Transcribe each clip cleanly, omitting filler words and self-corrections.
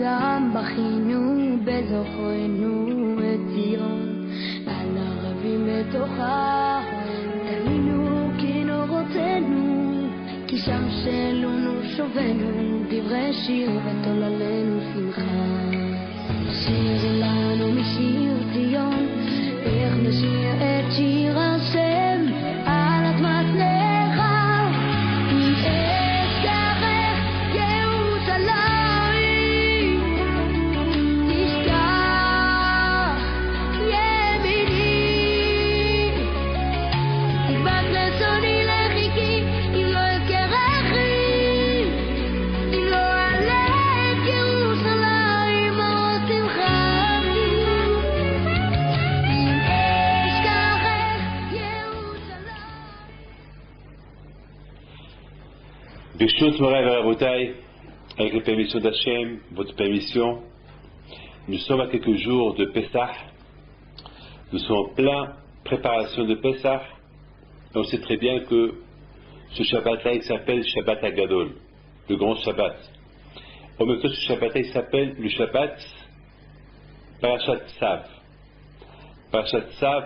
גם בכינו בזוכרנו את ציון, על ערבים בתוכה תלינו כנורותינו, כי שם שלונו שובנו דברי שיר ותוללנו שמחה. שיר לנו משיר ציון, איך נשיר את שיר השם על אדמת נחל. אם אשכחך ירושלים, תשכח ימיני, תדבק לשוני לחיכי, אם לא אזכרכי, אם לא אעלה את ירושלים אור שמחה. אם אשכחך ירושלים. Birshut Moray Varabotai, avec la permission d'Hachem, votre permission, nous sommes à quelques jours de Pessah, nous sommes en plein préparation de Pessah, et on sait très bien que ce Shabbat-là, il s'appelle Shabbat Agadol, le grand Shabbat. En même temps, ce Shabbat-là, il s'appelle le Shabbat Parashat Tzav. Parashat Tzav,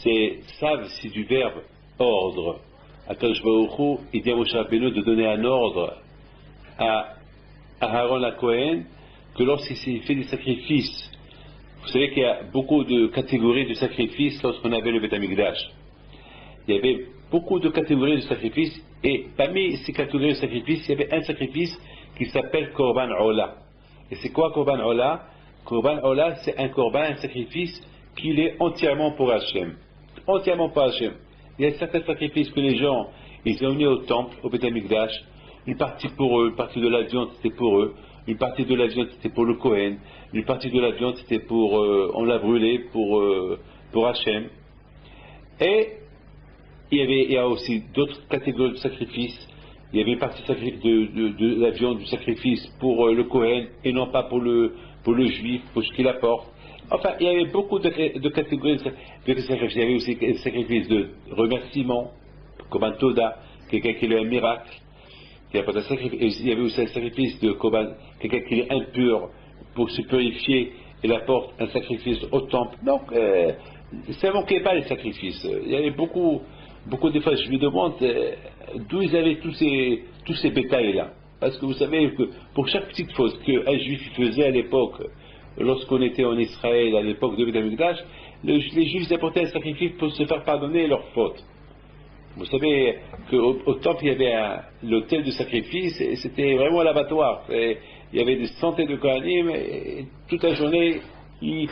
c'est du verbe ordre. Akadosh Baruch Hu, il dit à Moshe Rabbeinu de donner un ordre à Aaron la Kohen que lorsqu'il fait des sacrifices, vous savez qu'il y a beaucoup de catégories de sacrifices lorsqu'on avait le Beth Amikdash. Il y avait beaucoup de catégories de sacrifices, et parmi ces catégories de sacrifices, il y avait un sacrifice qui s'appelle Korban Ola. Et c'est quoi Korban Ola? Korban Ola, c'est un korban, un sacrifice qui est entièrement pour Hachem. Entièrement pour Hachem. Il y a certains sacrifices que les gens, ils ont mis au temple, au Beth Amikdash. Une partie pour eux, une partie de la viande c'était pour eux, une partie de la viande c'était pour le Kohen, une partie de la viande c'était pour, on l'a brûlé pour Hachem. Et il y a aussi d'autres catégories de sacrifices. Il y avait une partie de la viande du sacrifice pour le Kohen et non pas pour le juif, pour ce qu'il apporte. Enfin, il y avait beaucoup de catégories de sacrifices. Il y avait aussi des sacrifices de remerciement, comme un Toda, quelqu'un qui a eu un miracle. Il y avait aussi un sacrifice de quelqu'un qui est impur pour se purifier, il apporte un sacrifice au temple. Donc, ça ne manquait pas les sacrifices. Il y avait beaucoup de fois, je me demande d'où ils avaient tous ces bétails-là. Parce que vous savez que pour chaque petite faute qu'un juif faisait à l'époque, lorsqu'on était en Israël, à l'époque de Beth Amikdash, les juifs apportaient un sacrifice pour se faire pardonner leurs fautes. Vous savez qu'au temple, il y avait l'autel de sacrifice, et c'était vraiment l'abattoir. Il y avait des centaines de Kohanim, et toute la journée, ils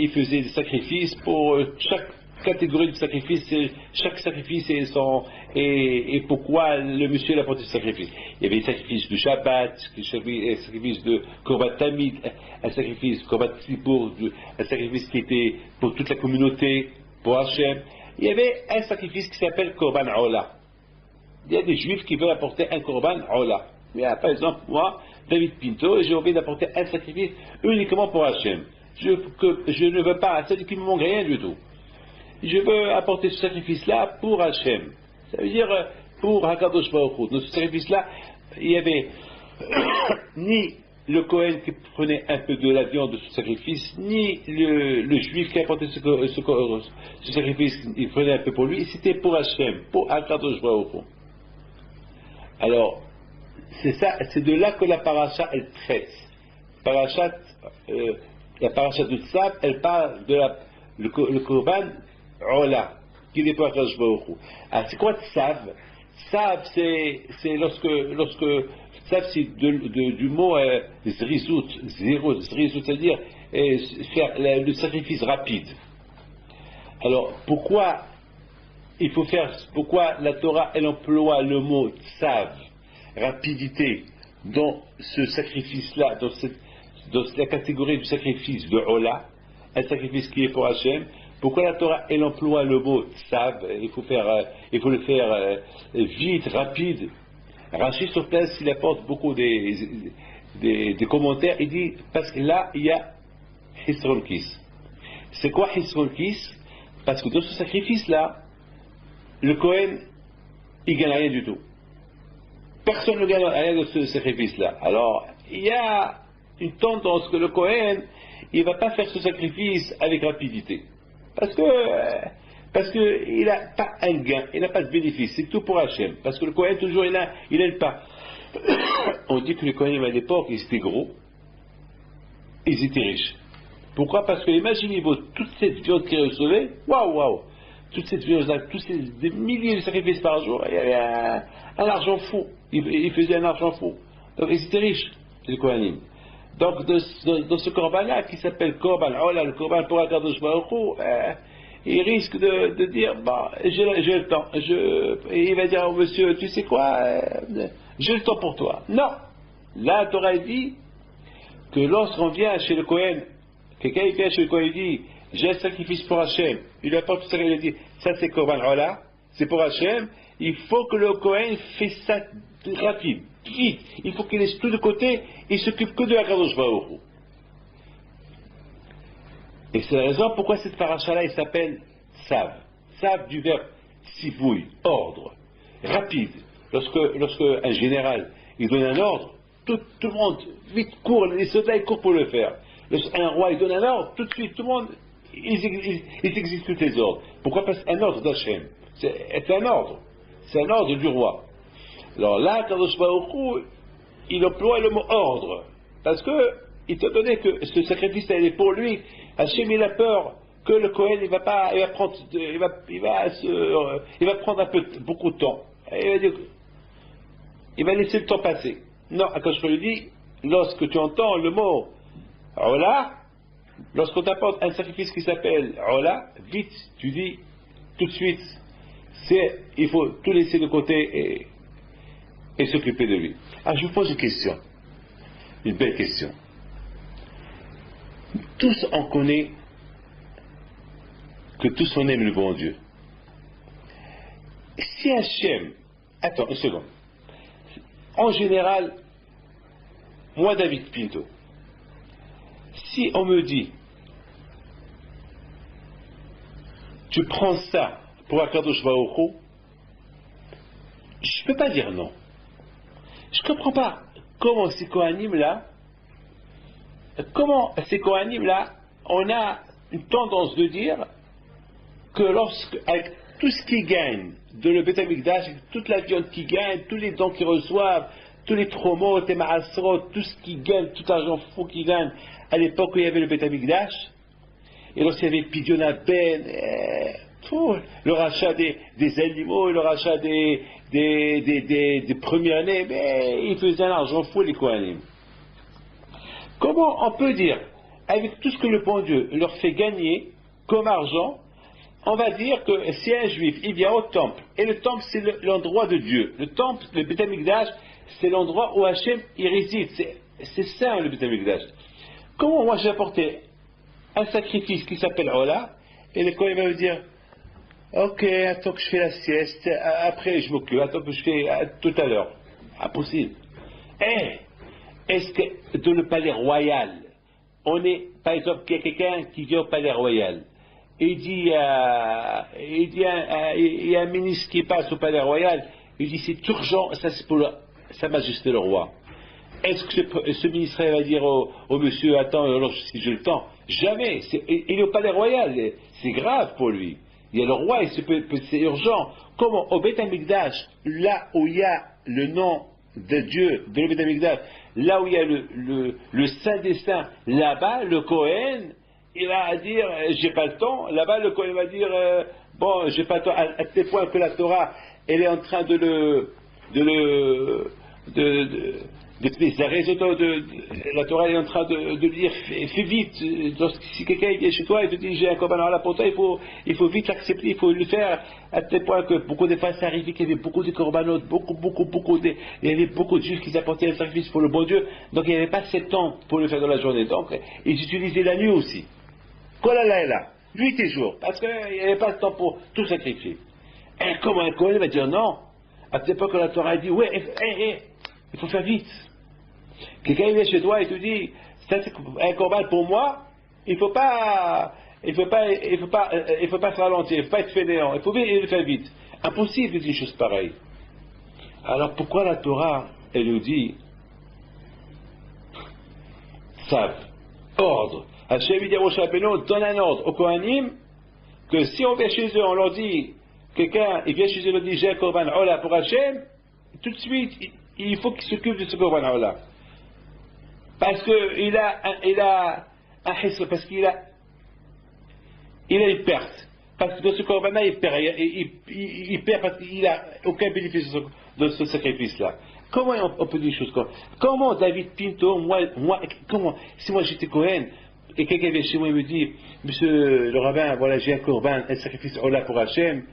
faisaient des sacrifices pour chaque catégorie de sacrifice, chaque sacrifice et pourquoi le monsieur a apporté ce sacrifice. Il y avait des sacrifices de Shabbat, un sacrifice de Korban Tamid, un sacrifice Korban Tzipur, un sacrifice qui était pour toute la communauté, pour Hachem. Il y avait un sacrifice qui s'appelle Korban Ola. Il y a des juifs qui veulent apporter un Korban Ola. Par exemple, moi, David Pinto, j'ai envie d'apporter un sacrifice uniquement pour Hachem. Je ne veux pas, c'est-à-dire qu'il ne me manque rien du tout. Je veux apporter ce sacrifice-là pour Hachem. Ça veut dire pour Hakadosh Baruch Hu. Dans ce sacrifice-là, il n'y avait ni le Kohen qui prenait un peu de la viande de ce sacrifice, ni le juif qui apportait ce sacrifice, il prenait un peu pour lui. C'était pour Hachem, pour Hakadosh Baruch Hu. Alors, c'est de là que la paracha, elle traite. La paracha de Tzav, elle parle de le Korban Ola, qui n'est pas Hakadosh Baruch Hu. Alors, c'est quoi Tzav? Tzav, c'est lorsque Tzav, c'est du mot zrizout, c'est-à-dire faire le sacrifice rapide. Alors, pourquoi la Torah, elle emploie le mot Tzav, rapidité, dans ce sacrifice-là, dans la catégorie du sacrifice de Ola, un sacrifice qui est pour Hachem? Pourquoi la Torah, elle emploie le mot Tzav? Il faut le faire vite, rapide. Rashi sur place, il apporte beaucoup des commentaires. Il dit, parce que là, il y a Hisron Kis. C'est quoi Hisron Kis? Parce que dans ce sacrifice-là, le Kohen, il ne gagne rien du tout. Personne ne gagne rien de ce sacrifice-là. Alors, il y a une tendance que le Kohen, il ne va pas faire ce sacrifice avec rapidité. Parce que il n'a pas un gain, il n'a pas de bénéfice, c'est tout pour Hachem. Parce que le Kohen, toujours, il n'aime pas. On dit que les Kohanim à l'époque, ils étaient gros, ils étaient riches. Pourquoi? Parce que imaginez-vous, toute cette viande qu'ils recevaient, waouh, toute cette viande, tous ces des milliers de sacrifices par jour, il y avait un argent fou. Ils faisaient un argent fou. Donc ils étaient riches, les Kohanim. Donc dans ce korban-là, qui s'appelle Korban Ola, le Korban pour Akadosh Baruch Hu, il risque de dire, bon, j'ai le temps. Et il va dire au monsieur, tu sais quoi, j'ai le temps pour toi. Non. Là, la Torah dit que lorsqu'on vient chez le Kohen, quelqu'un vient chez le Kohen, il dit, j'ai un sacrifice pour Hachem. Il lui apporte tout ça, il lui dit, ça c'est Korban Ola, c'est pour Hachem. Il faut que le Kohen fasse ça rapide, vite. Il faut qu'il laisse tout de côté, il s'occupe que de Akadosh Baruch Hu. Et c'est la raison pourquoi cette paracha-là, elle s'appelle Sav. Sav du verbe sivouille, ordre, rapide. Lorsque un général, il donne un ordre, tout le monde, vite, court, les soldats, ils courent pour le faire. Un roi, il donne un ordre, tout de suite, tout le monde, ils exécutent les ordres. Pourquoi? Parce qu'un ordre d'Hachem. C'est un ordre. C'est un ordre du roi. Alors là, Kadosh Baruch Hu, il emploie le mot ordre. Parce que, étant donné que ce sacrifice, il est pour lui, Hachem, il a peur que le Kohen, il va prendre beaucoup de temps. Il va laisser le temps passer. Non, quand je lui dis, lorsque tu entends le mot Ola, lorsqu'on t'apporte un sacrifice qui s'appelle Ola, vite, tu dis tout de suite, il faut tout laisser de côté et s'occuper de lui. Ah, je vous pose une question, une belle question. Tous on connaît que tous on aime le bon Dieu. Si Hachem, attends une seconde, en général, moi David Pinto, si on me dit, tu prends ça pour Akadosh Baruch Hu, je ne peux pas dire non. Je ne comprends pas comment ces Kohanim là, on a une tendance de dire que avec tout ce qu'ils gagnent de le Beth Amikdash, toute la viande qu'ils gagnent, tous les dons qu'ils reçoivent, tous les tromos, les maasrot, tout ce qu'ils gagnent, tout l'argent fou qu'ils gagnent à l'époque où il y avait le Beth Amikdash, et lorsqu'il y avait Pidyon Ben, le rachat des animaux, le rachat des premiers-nés, mais ils faisaient un argent fou les Kohanim. Comment on peut dire, avec tout ce que le bon Dieu leur fait gagner comme argent, on va dire que si un juif, il vient au temple, et le temple c'est l'endroit de Dieu, le temple, le Beth Amikdash, c'est l'endroit où Hachem il réside, c'est saint le Beth Amikdash. Comment moi j'ai apporté un sacrifice qui s'appelle Ola, et le Kohen va me dire, ok, attends que je fais la sieste, après je m'occupe, attends que je fais tout à l'heure. Impossible. Est-ce que dans le palais royal, on est, par exemple, il y a quelqu'un qui vient au palais royal, et il dit il y a un ministre qui passe au palais royal, il dit c'est urgent, ça c'est pour Sa Majesté le roi. Est-ce que ce ministre va dire au monsieur, attends, alors si j'ai le temps? Jamais. Il est au palais royal, c'est grave pour lui. Il y a le roi, c'est urgent. Comment au Beth Amikdash, là où il y a le nom de Dieu, de le Beth Amikdash, là où il y a le Saint des Saints, là-bas, le Kohen, il va dire, j'ai pas le temps. Là-bas, le Kohen va dire, bon, j'ai pas le temps, à tel point que la Torah, elle est en train la Torah est en train de dire fais vite. Si quelqu'un vient chez toi et te dit j'ai un korban ola pour toi, il faut vite l'accepter, il faut le faire, à tel point que beaucoup de fois ça arrivait qu'il y avait beaucoup de korbanot, il y avait beaucoup de juifs qui apportaient un sacrifice pour le bon Dieu, donc il n'y avait pas assez de temps pour le faire dans la journée, donc ils utilisaient la nuit aussi, nuit et jour, parce qu'il n'y avait pas de temps pour tout sacrifier. Et comment un Kohen va dire non? À tel point que la Torah dit ouais, il faut faire vite. Quelqu'un vient chez toi et te dit, ça c'est un korban pour moi, il faut pas se ralentir, il ne faut pas être fainéant, il faut le faire vite. Impossible de dire une chose pareille. Alors pourquoi la Torah, elle nous dit, Tzav, ordre. Hachem dit à Moshe Rabbeinu, donne un ordre aux Kohanim, que si on vient chez eux, on leur dit, quelqu'un, il vient chez eux, il leur dit, j'ai un Korban Ola pour Hachem, tout de suite, il faut qu'il s'occupe de ce Korban Ola. Parce qu'il a un histoire, parce qu'il a une perte. Parce que dans ce Korban-là, il perd, il perd parce qu'il n'a aucun bénéfice de ce sacrifice-là. Comment on peut dire des choses comme comment David Pinto, comment, si moi j'étais Cohen, et quelqu'un vient chez moi et me dit, monsieur le rabbin, voilà, j'ai un Korban, un sacrifice Ola pour Hachem,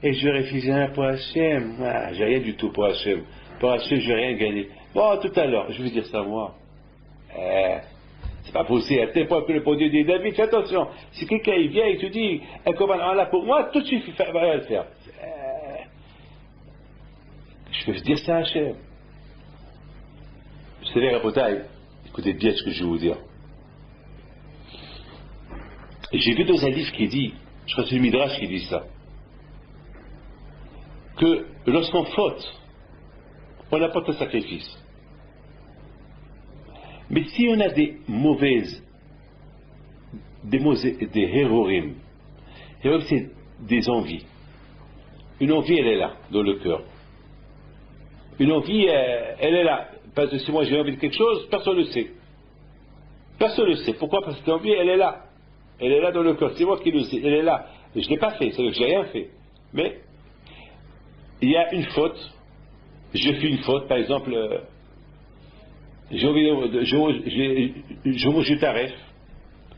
et je refuse rien pour Hachem, j'ai rien du tout pour Hachem. Pour Hachem, je vais rien gagner. Bon, tout à l'heure, je vais dire ça moi. C'est pas possible, à tel point que le bon Dieu dit, David, fais attention, si quelqu'un il vient et te dit, un Korban Ola pour moi, tout de suite, il va le faire. Je peux dire ça à Hachem. Vous savez, Rabotai, écoutez bien ce que je vais vous dire. J'ai vu dans un livre qui dit, je crois que c'est le Midrash qui dit ça, que lorsqu'on faute, on apporte un sacrifice. Mais si on a des mauvaises, des héroïmes, c'est des envies. Une envie, elle est là, dans le cœur. Une envie, elle est là. Parce que si moi j'ai envie de quelque chose, personne ne le sait. Personne ne le sait. Pourquoi? Parce que l'envie, elle est là. Elle est là dans le cœur. C'est moi qui le sais. Elle est là. Et je ne l'ai pas fait. C'est-à-dire que je n'ai rien fait. Mais il y a une faute. Je fais une faute. Par exemple, j'ai envie je mange du taref.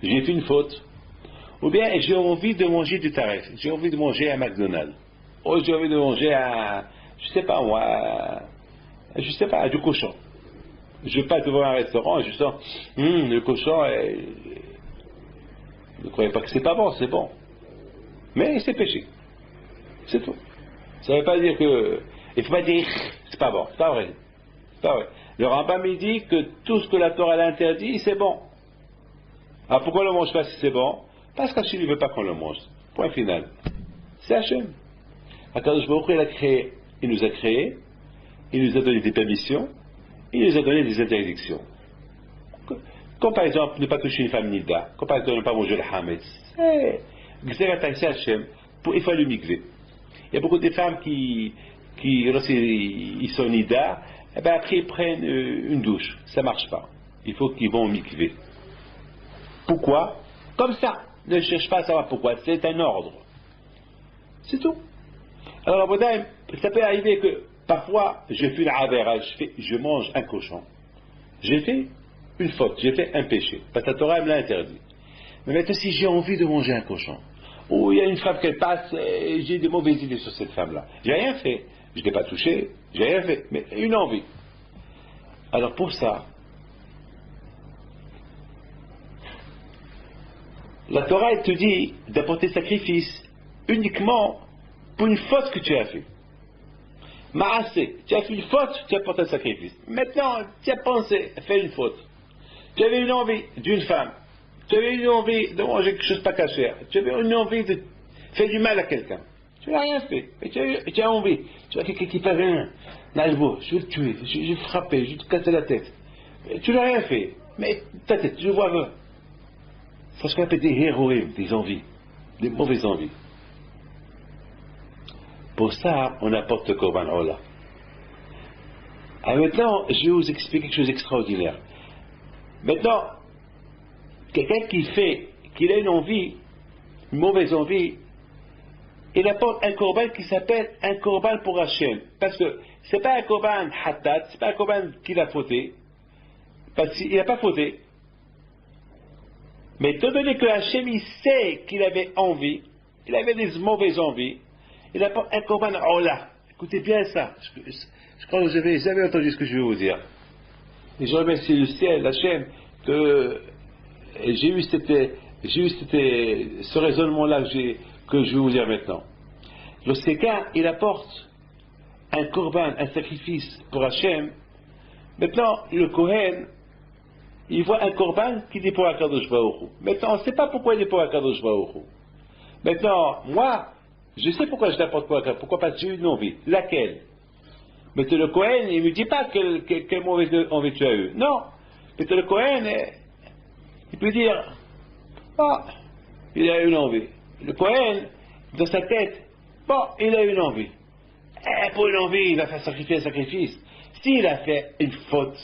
J'ai fait une faute. Ou bien j'ai envie de manger du taref. J'ai envie de manger à McDonald's. Ou j'ai envie de manger à, je sais pas moi, du cochon. Je passe devant un restaurant et je sens, le cochon, ne croyez pas que c'est pas bon, c'est bon. Mais c'est péché. C'est tout. Ça ne veut pas dire que, il ne faut pas dire, c'est pas bon, c'est pas vrai. C'est pas vrai. Le Rambam me dit que tout ce que la Torah l'interdit, c'est bon. Alors pourquoi on ne le mange pas si c'est bon? Parce qu'Hachem ne veut pas qu'on le mange. Point final. C'est Hachem. Akadosh Baruch Hu, il a créé, il nous a créés, il nous a donné des permissions, il nous a donné des interdictions. Comme par exemple ne pas toucher une femme nida, comme par exemple ne pas manger le hametz. C'est Hachem, il faut le mikvé. Il y a beaucoup de femmes qui lorsqu'ils sont nida, et ben après ils prennent une douche. Ça ne marche pas. Il faut qu'ils vont au mikvé. Pourquoi? Comme ça. Ne cherche pas à savoir pourquoi. C'est un ordre. C'est tout. Alors, ça peut arriver que parfois, je fais la avera, je mange un cochon. J'ai fait une faute, j'ai fait un péché. Parce que la Torah me l'a interdit. Mais maintenant, si j'ai envie de manger un cochon, ou il y a une femme qui passe, et j'ai des mauvaises idées sur cette femme-là. J'ai rien fait. Je ne l'ai pas touchée, j'ai rien fait. Mais une envie. Alors pour ça, la Torah, elle te dit d'apporter sacrifice uniquement pour une faute que tu as fait. Ma'asé, tu as fait une faute, tu apportes un sacrifice. Maintenant, tu as pensé faire une faute. Tu avais une envie d'une femme. Tu avais une envie de manger quelque chose pas cachère. Tu avais une envie de faire du mal à quelqu'un. Tu n'as rien fait. Mais tu as envie. Tu vois quelqu'un qui fait rien. Nalbo, je vais le tuer, je vais le frapper, je vais te casser la tête. Tu n'as rien fait. Mais ta tête, je vois. C'est ce qu'on appelle des héroïnes, des envies, des mauvaises envies. Pour ça, on apporte le Korban Ola. Alors maintenant, je vais vous expliquer quelque chose d'extraordinaire. Maintenant, quelqu'un qui a une envie, une mauvaise envie, il apporte un Korban qui s'appelle un Korban pour Hachem. Parce que ce n'est pas un Korban Hattat, ce n'est pas un Korban qu'il a fauté. Parce qu'il n'a pas fauté. Mais étant donné que Hachem, il sait qu'il avait envie, il avait des mauvaises envies, il apporte un Korban Ola. Écoutez bien ça. Je crois que vous n'avez jamais entendu ce que je vais vous dire. Et je remercie le ciel, Hachem, que j'ai eu ce raisonnement-là que je vais vous dire maintenant. Lorsque quelqu'un, il apporte un Korban, un sacrifice pour Hachem, maintenant, le Kohen, il voit un Korban qui dit pour Akadosh Baruch Hu. Maintenant, on ne sait pas pourquoi il est pour Akadosh Baruch Hu. Maintenant, moi, je sais pourquoi je l'apporte pour Akadosh. Pourquoi? Parce que j'ai une envie. Laquelle? Mais le Kohen, il ne me dit pas quelle mauvaise envie tu as eu. Non. Mais le Kohen, il peut dire, ah, il a une envie. Le Cohen, dans sa tête, bon, il a une envie. Et pour une envie, il va faire sacrifier un sacrifice. S'il a fait une faute,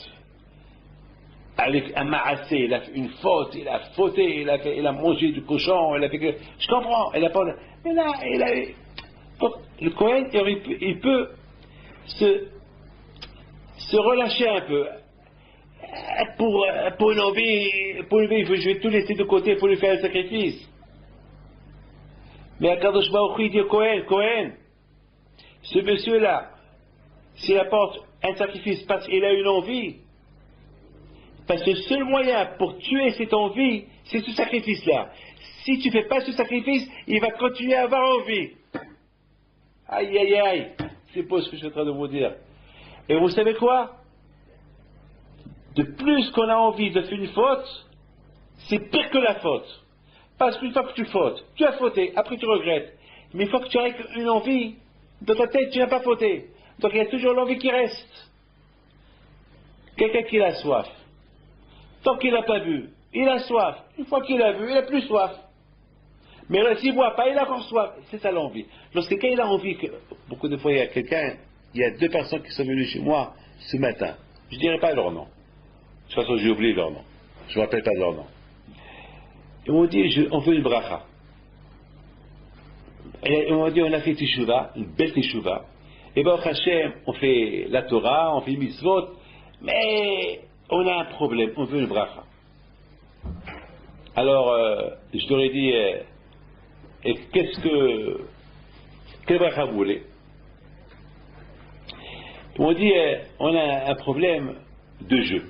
avec un maassé, il a fait une faute, il a fauté, il a mangé du cochon, il a fait que. Je comprends, il a pas. Mais là, donc, le Cohen, il peut se relâcher un peu. Pour une envie, je vais tout laisser de côté pour lui faire un sacrifice. Mais Akadosh Baruch Hu, il dit Cohen, ce monsieur-là, s'il apporte un sacrifice parce qu'il a une envie, parce que le seul moyen pour tuer cette envie, c'est ce sacrifice-là. Si tu ne fais pas ce sacrifice, il va continuer à avoir envie. Aïe, aïe, aïe. C'est pas ce que je suis en train de vous dire. Et vous savez quoi? De plus qu'on a envie de faire une faute, c'est pire que la faute. Parce qu'une fois que tu fautes, tu as fauté, après tu regrettes. Mais une fois que tu as une envie, dans ta tête, tu n'as pas fauté. Donc il y a toujours l'envie qui reste. Quelqu'un qui a soif. Tant qu'il n'a pas bu, il a soif. Une fois qu'il a bu, il n'a plus soif. Mais là, s'il ne boit pas, il a encore soif. C'est ça l'envie. Lorsque quelqu'un il a envie, beaucoup de fois il y a 2 personnes qui sont venues chez moi ce matin. Je ne dirai pas leur nom. De toute façon, j'ai oublié leur nom. Je ne me rappelle pas de leur nom. Ils m'ont dit, on veut une bracha. Et ils m'ont dit, on a fait teshuva, une belle teshuva. Et bien, au Hachem, on fait la Torah, on fait les mitzvot, mais on a un problème, on veut une bracha. Alors, je leur ai dit, quelle bracha vous voulez? Ils m'ont dit, on a un problème de jeu.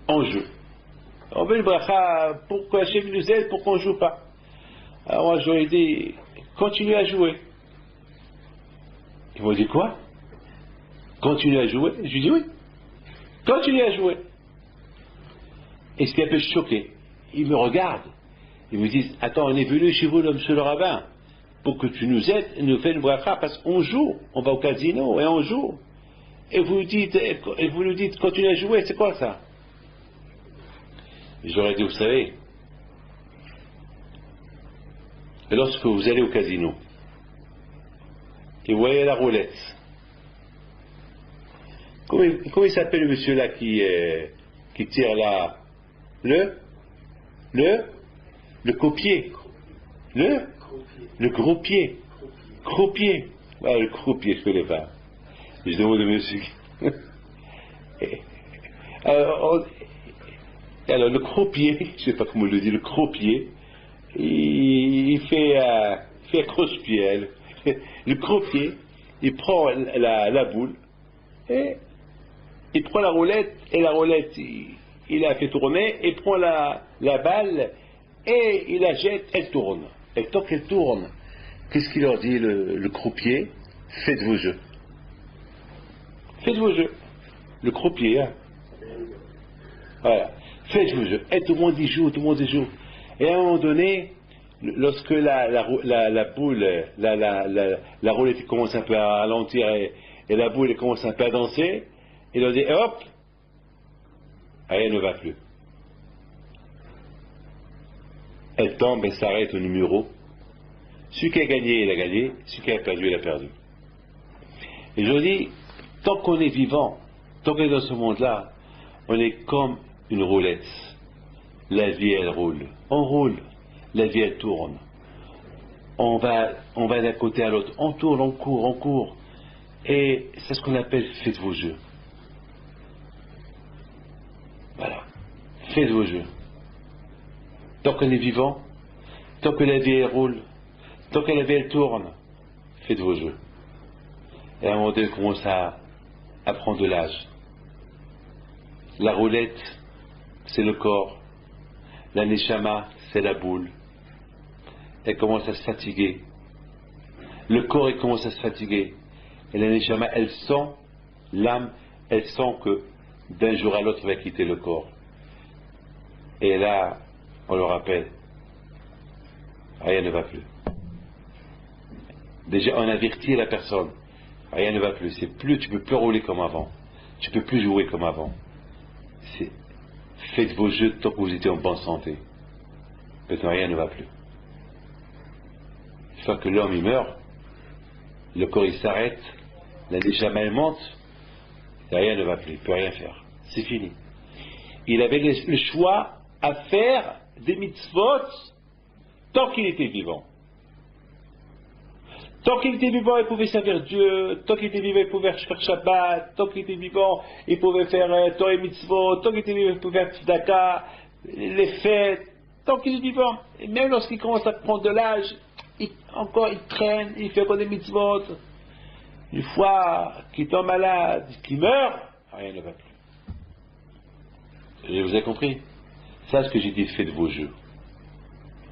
En jeu. On veut une bracha pour que Hachem nous aide pour qu'on ne joue pas. Alors moi, je leur ai dit, continuez à jouer. Ils m'ont dit quoi? Continuez à jouer? Je lui ai dit oui. Continuez à jouer. Et ce qui est un peu choqué, ils me regardent. Ils me disent, attends, on est venu chez vous, monsieur le rabbin, pour que tu nous aides et nous fais une bracha, parce qu'on joue, on va au casino et on joue. Et vous nous dites, continuez à jouer, c'est quoi ça? J'aurais dit, vous savez, lorsque vous allez au casino et vous voyez la roulette, comment il s'appelle le monsieur là qui tire là? Le copier. Le croupier. Croupier. Ah, le croupier, je ne connais pas. Je demande au monsieur. Alors, le croupier, je ne sais pas comment on le dit, le croupier, il fait un croche-pied. Le croupier, il prend la boule, et il prend la roulette, et la roulette, il la fait tourner, et prend la balle, et il la jette, elle tourne. Et tant qu'elle tourne, qu'est-ce qu'il leur dit, le croupier? Faites vos jeux. Faites vos jeux. Le croupier, hein. Voilà. Faites vos jeux. Et tout le monde y joue, tout le monde y joue. Et à un moment donné, lorsque la boule, la roulette commence un peu à ralentir et la boule elle commence un peu à danser, il leur dit, hop, rien ne va plus. Elle tombe et s'arrête au numéro. Celui qui a gagné, il a gagné. Celui qui a perdu, il a perdu. Et je dis, tant qu'on est vivant, tant qu'on est dans ce monde-là, on est comme une roulette. La vie, elle roule. On roule. La vie, elle tourne. On va d'un côté à l'autre. On tourne, on court. Et c'est ce qu'on appelle faites vos jeux. Voilà. Faites vos jeux. Tant qu'on est vivant, tant que la vie, elle roule, tant que la vie, elle tourne, faites vos jeux. Et à un moment donné, on commence à prendre de l'âge. La roulette, c'est le corps. La neshama, c'est la boule. Elle commence à se fatiguer. Le corps, il commence à se fatiguer. Et la neshama, elle sent, l'âme, elle sent que d'un jour à l'autre, elle va quitter le corps. Et là, on le rappelle, rien ne va plus. Déjà, on avertit la personne. Rien ne va plus. Tu ne peux plus rouler comme avant. Tu ne peux plus jouer comme avant. faites vos jeux tant que vous étiez en bonne santé. Maintenant, rien ne va plus. Une fois que l'homme il meurt, le corps il s'arrête, la neshama elle monte, et rien ne va plus, il ne peut rien faire. C'est fini. Il avait le choix à faire des mitzvot tant qu'il était vivant. Tant qu'il était vivant, il pouvait servir Dieu. Tant qu'il était vivant, il pouvait faire Shabbat. Tant qu'il était vivant, il pouvait faire Torah et Mitzvot. Tant qu'il était vivant, il pouvait faire Tzedaka, les fêtes. Tant qu'il est vivant. Et même lorsqu'il commence à prendre de l'âge, il traîne, il fait encore des Mitzvot. Une fois qu'il tombe malade, qu'il meurt, rien ne va plus. Vous avez compris? Ça, ce que j'ai dit, faites vos jeux.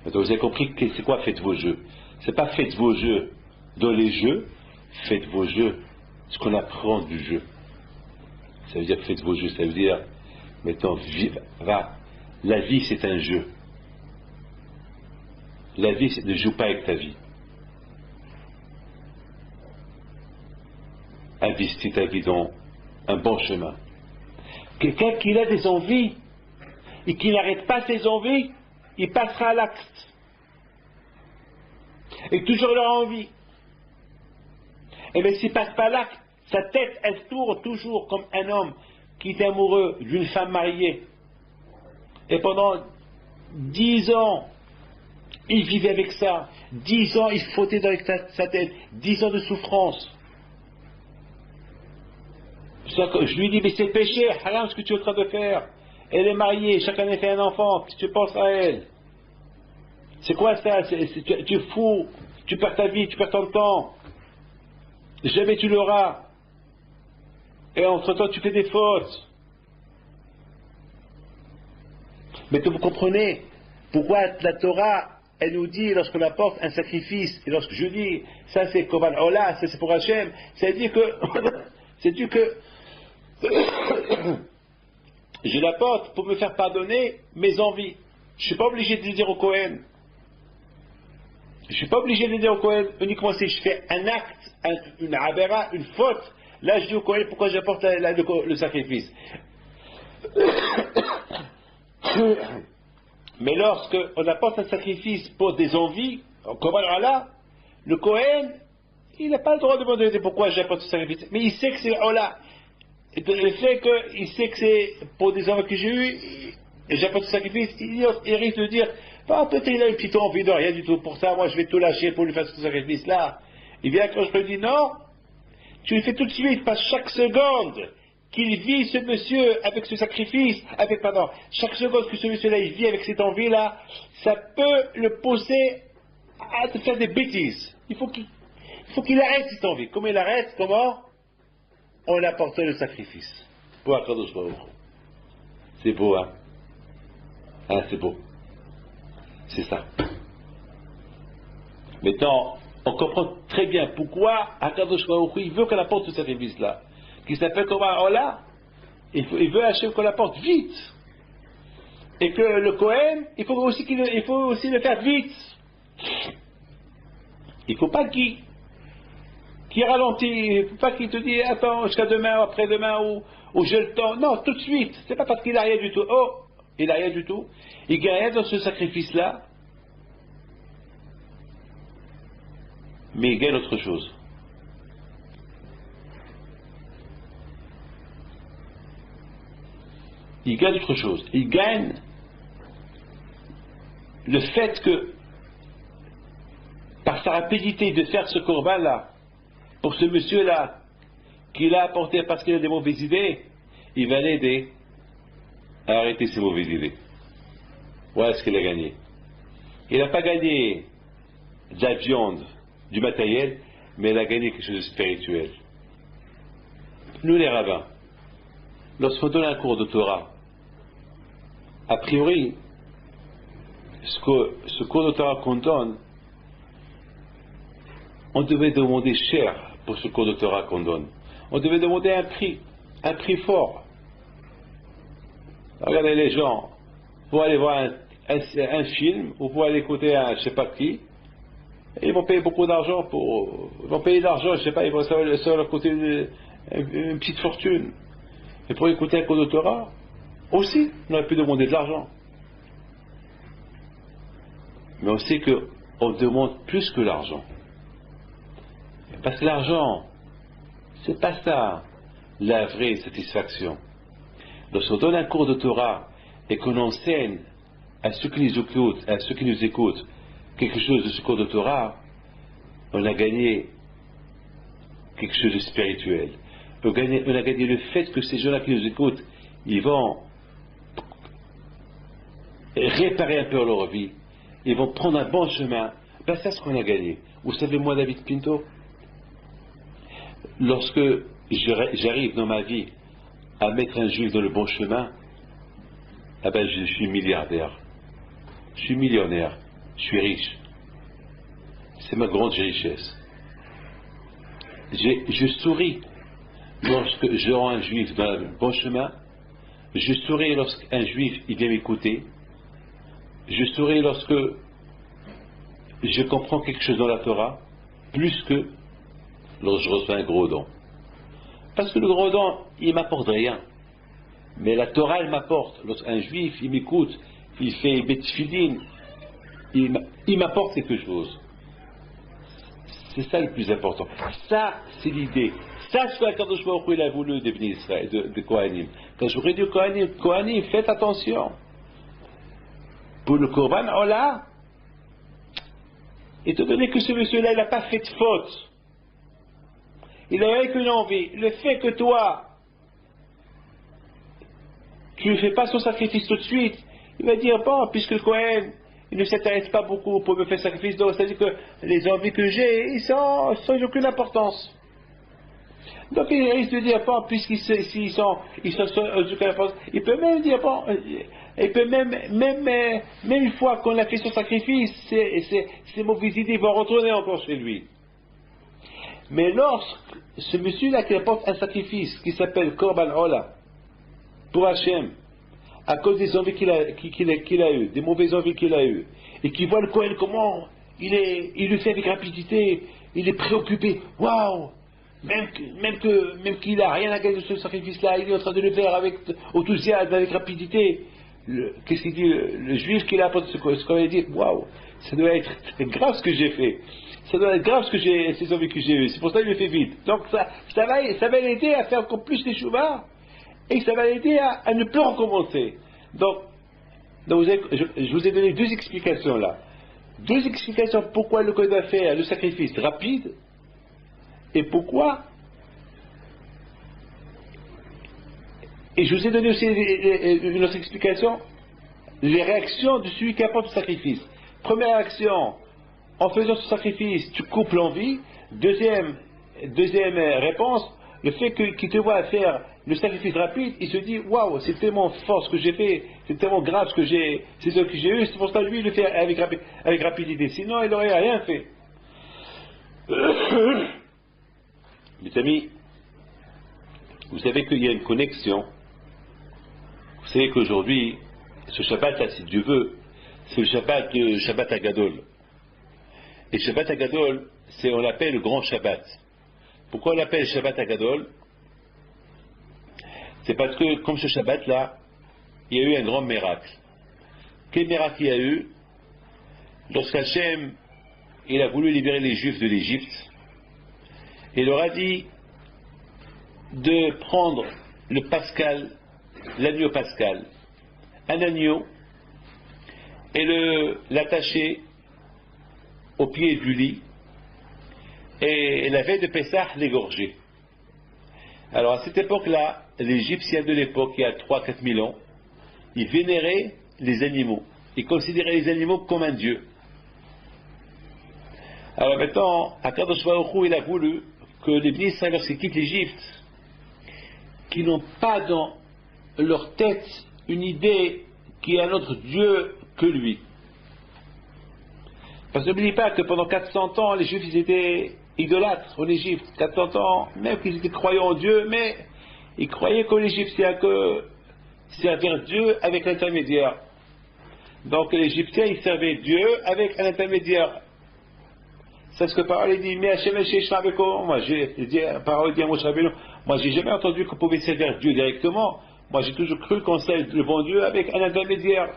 Maintenant, vous avez compris que c'est quoi faites vos jeux? C'est pas faites vos jeux dans les jeux, faites vos jeux, ce qu'on apprend du jeu. Ça veut dire faites vos jeux, ça veut dire maintenant, la vie c'est un jeu. La vie, ne joue pas avec ta vie. Investis ta vie dans un bon chemin. Quelqu'un qui a des envies et qui n'arrête pas ses envies, il passera à l'acte. Et toujours il aura envie. Et bien s'il ne passe pas à l'acte, sa tête, elle tourne toujours comme un homme qui est amoureux d'une femme mariée. Et pendant 10 ans, il vivait avec ça. 10 ans, il frottait avec sa tête. 10 ans de souffrance. Je lui dis, mais c'est péché, haram ce que tu es en train de faire. Elle est mariée, chacun a fait un enfant, qu'est-ce que tu penses à elle? C'est quoi ça? Tu es fou, tu perds ta vie, tu perds ton temps. Jamais tu l'auras. Et entre-temps, tu fais des fautes. Mais vous comprenez pourquoi la Torah, elle nous dit, lorsqu'on apporte un sacrifice, et lorsque je dis, ça c'est Koban Ola, ça c'est pour Hachem, c'est-à-dire que je l'apporte pour me faire pardonner mes envies. Je ne suis pas obligé de le dire au Kohen. Je ne suis pas obligé de le dire au Kohen uniquement si je fais un acte, une avera, une faute. Là, je dis au Kohen pourquoi j'apporte le sacrifice. Mais lorsque on apporte un sacrifice pour des envies, comme Allah, le Kohen, il n'a pas le droit de demander pourquoi j'apporte ce sacrifice. Mais il sait que c'est Allah. Et le fait qu'il sait que c'est pour des envies que j'ai eues, et j'apporte ce sacrifice, il risque de dire, peut-être il a une petite envie de rien du tout. Pour ça, moi je vais tout lâcher pour lui faire ce sacrifice-là. Il vient quand je lui dis non, tu le fais tout de suite, parce que chaque seconde qu'il vit ce monsieur avec ce sacrifice, chaque seconde que ce monsieur-là il vit avec cette envie-là, ça peut le pousser à te faire des bêtises. Il faut qu'il arrête cette envie. Comment il arrête? Comment? On apporte le sacrifice. Pour Akadosh Baruch Hu. C'est beau, hein? Hein, c'est beau. C'est ça. Maintenant, on comprend très bien pourquoi Akadosh Baruch Hu, il veut qu'on apporte ce sacrifice-là, qui s'appelle comme Allah. Il veut Hachem qu'on l'apporte vite. Et que le Kohen, il faut aussi le faire vite. Il ne faut pas qu'il ralentit, il ne faut pas qu'il te dise attends jusqu'à demain ou après-demain ou j'ai le temps. Non, tout de suite. C'est pas parce qu'il n'a rien du tout. Oh, il n'a rien du tout. Il gagne rien dans ce sacrifice-là. Mais il gagne autre chose. Il gagne autre chose. Il gagne le fait que, par sa rapidité de faire ce corban-là, pour ce monsieur-là, qu'il a apporté parce qu'il a des mauvaises idées, il va l'aider à arrêter ses mauvaises idées. Voilà ce qu'il a gagné. Il n'a pas gagné de la viande, du matériel, mais il a gagné quelque chose de spirituel. Nous les rabbins, lorsqu'on donne un cours de Torah, a priori, ce cours de Torah qu'on donne, on devait demander cher pour ce cours de Torah qu'on donne. On devait demander un prix fort. Regardez les gens, pour aller voir un film, ou pour aller écouter un je sais pas qui, ils vont payer beaucoup d'argent ils vont payer de l'argent, je sais pas, ça va leur coûter une petite fortune. Et pour écouter un cours de Torah, Aussi, on aurait pu demander de l'argent. Mais on sait qu'on demande plus que l'argent. Parce que l'argent, c'est pas ça la vraie satisfaction. Lorsqu'on donne un cours de Torah et qu'on enseigne à ceux qui nous écoutent, quelque chose de ce cours de Torah, on a gagné quelque chose de spirituel. On a gagné le fait que ces gens-là qui nous écoutent, ils vont réparer un peu leur vie, ils vont prendre un bon chemin. Ben, c'est ce qu'on a gagné. Vous savez, moi, David Pinto, lorsque j'arrive dans ma vie à mettre un juif dans le bon chemin, eh ben, je suis milliardaire, je suis millionnaire, je suis riche. C'est ma grande richesse. Je souris lorsque je rends un juif dans le bon chemin, je souris lorsqu'un juif il vient m'écouter, je souris lorsque je comprends quelque chose dans la Torah, plus que lorsque je reçois un gros don. Parce que le gros don, il m'apporte rien. Mais la Torah, elle m'apporte. Lorsqu'un juif, il m'écoute, il fait betfilin, il m'apporte quelque chose. C'est ça le plus important. Ça, c'est l'idée. Ça, c'est ce qu'Akadosh Baruch Hu, il a voulu de Bnei Israël, de Kohanim. Quand je vous dis Kohanim, faites attention. Pour le Korban Ola, étant donné que ce monsieur-là, il n'a pas fait de faute, il avait qu'une envie, le fait que toi, tu ne fais pas son sacrifice tout de suite, il va dire, bon, puisque le Kohen, il ne s'intéresse pas beaucoup pour me faire sacrifice, donc c'est-à-dire que les envies que j'ai, ils sont sans aucune importance. Donc il risque de dire, bon, puisqu'ils sont sans aucune importance, il peut même dire, bon, il peut même une fois qu'on a fait son sacrifice, ces mauvaises idées vont retourner encore chez lui. Mais lorsque ce monsieur-là qui apporte un sacrifice qui s'appelle Korban Ola pour Hachem, à cause des envies qu'il a eues, des mauvaises envies qu'il a eues, et qui voit le Kohen comment il le fait avec rapidité, il est préoccupé, waouh, même qu'il n'a rien à gagner de ce sacrifice-là, il est en train de le faire avec enthousiasme, avec rapidité. Qu'est-ce qu'il dit le juif qui a apporté ce qu'on a dit, waouh, ça doit être grave ce que j'ai fait. Ça doit être grave ces envies que j'ai eues. C'est pour ça qu'il le fait vite. Donc ça va l'aider à faire encore plus les chouvas et ça va l'aider à ne plus recommencer. Donc je vous ai donné deux explications là. Deux explications pourquoi le Kohen va faire le sacrifice rapide et pourquoi. Et je vous ai donné aussi une autre explication, les réactions de celui qui apporte le sacrifice. Première réaction, en faisant ce sacrifice, tu coupes l'envie. Deuxième réponse, le fait qu'il te voit faire le sacrifice rapide, il se dit waouh, c'est tellement fort ce que j'ai fait, c'est tellement grave ce que j'ai eu, c'est pour ça que lui il le fait avec rapidité. Sinon, il n'aurait rien fait. Mes amis, vous savez qu'il y a une connexion. Vous savez qu'aujourd'hui, ce Shabbat-là, si Dieu veut, c'est le Shabbat Agadol. Et Shabbat Agadol, on l'appelle le grand Shabbat. Pourquoi on l'appelle Shabbat Agadol? C'est parce que, comme ce Shabbat-là, il y a eu un grand miracle. Quel miracle il y a eu? Lorsqu'Hachem, il a voulu libérer les Juifs de l'Égypte, il leur a dit de prendre le Pascal, l'agneau pascal, un agneau, et l'attacher au pied du lit, et la veille de Pessah, l'égorger. Alors à cette époque-là, les Égyptiens de l'époque, il y a 3-4 000 ans, ils vénéraient les animaux, ils considéraient les animaux comme un dieu. Alors maintenant, Akadosh Baruch Hu, il a voulu que les Bnei Israël, lorsqu'ils quittent l'Égypte, qui n'ont pas dans leur tête une idée qui est un autre Dieu que lui. Parce que n'oubliez pas que pendant 400 ans, les Juifs ils étaient idolâtres en Égypte. 400 ans, même qu'ils étaient croyants en Dieu, mais ils croyaient qu'en Égypte c'est que servir Dieu avec l'intermédiaire. Donc les Égyptiens ils servaient Dieu avec un intermédiaire. C'est ce que Parole dit, mais Hachem moi j'ai dit, Parole dit à Moshe Rabbeinu, moi j'ai jamais entendu qu'on pouvait servir Dieu directement. Moi, j'ai toujours cru qu'on sait le bon Dieu avec un intermédiaire.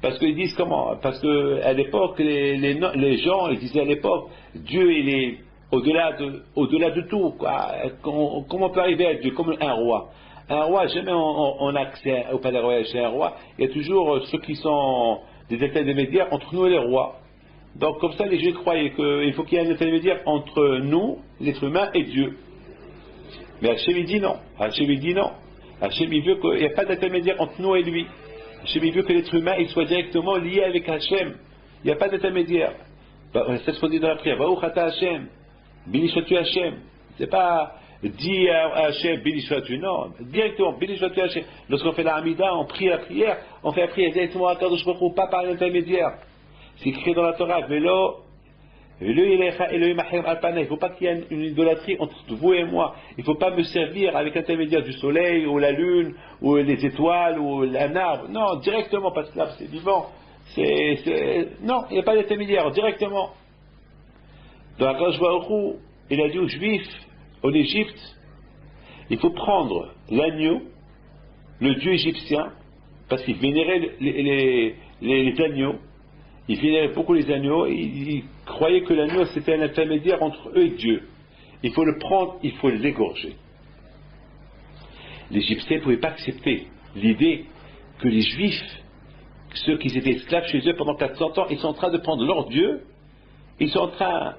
Parce qu'ils disent comment? Parce qu'à l'époque, les gens, ils disaient à l'époque, Dieu, il est au-delà de tout, quoi. Comment on peut arriver à Dieu? Comme un roi. Un roi, jamais on a accès au palais royal chez un roi. Il y a toujours ceux qui sont des intermédiaires entre nous et les rois. Donc, comme ça, les Juifs croyaient qu'il faut qu'il y ait un intermédiaire entre nous, l'être humain, et Dieu. Mais Hachem, il dit non. Hachem, il dit non. Hachem, il veut qu'il n'y ait pas d'intermédiaire entre nous et lui. Hachem, il veut que l'être humain, il soit directement lié avec Hachem. Il n'y a pas d'intermédiaire. C'est ce qu'on dit dans la prière. Baruch ata Hachem. Béni sois-tu Hachem. C'est pas dis à Hachem, béni sois-tu. Non, directement, béni sois-tu Hachem. Lorsqu'on fait la Hamida, on prie la prière, on fait la prière directement à Kadosh Baruch Hu, pas par l'intermédiaire. C'est écrit dans la Torah. Il ne faut pas qu'il y ait une idolâtrie entre vous et moi. Il ne faut pas me servir avec l'intermédiaire du soleil, ou la lune, ou les étoiles, ou un arbre. Non, directement, parce que là, c'est vivant. Non, il n'y a pas d'intermédiaire, directement. Dans la Kadosh Baruch Hu, il a dit aux Juifs, en Égypte, il faut prendre l'agneau, le dieu égyptien, parce qu'ils vénéraient les agneaux. Ils vénéraient beaucoup les agneaux, et ils croyaient que l'agneau c'était un intermédiaire entre eux et Dieu. Il faut le prendre, il faut l'égorger. Les Égyptiens ne pouvaient pas accepter l'idée que les Juifs, ceux qui étaient esclaves chez eux pendant 400 ans, ils sont en train de prendre leur Dieu, ils sont en train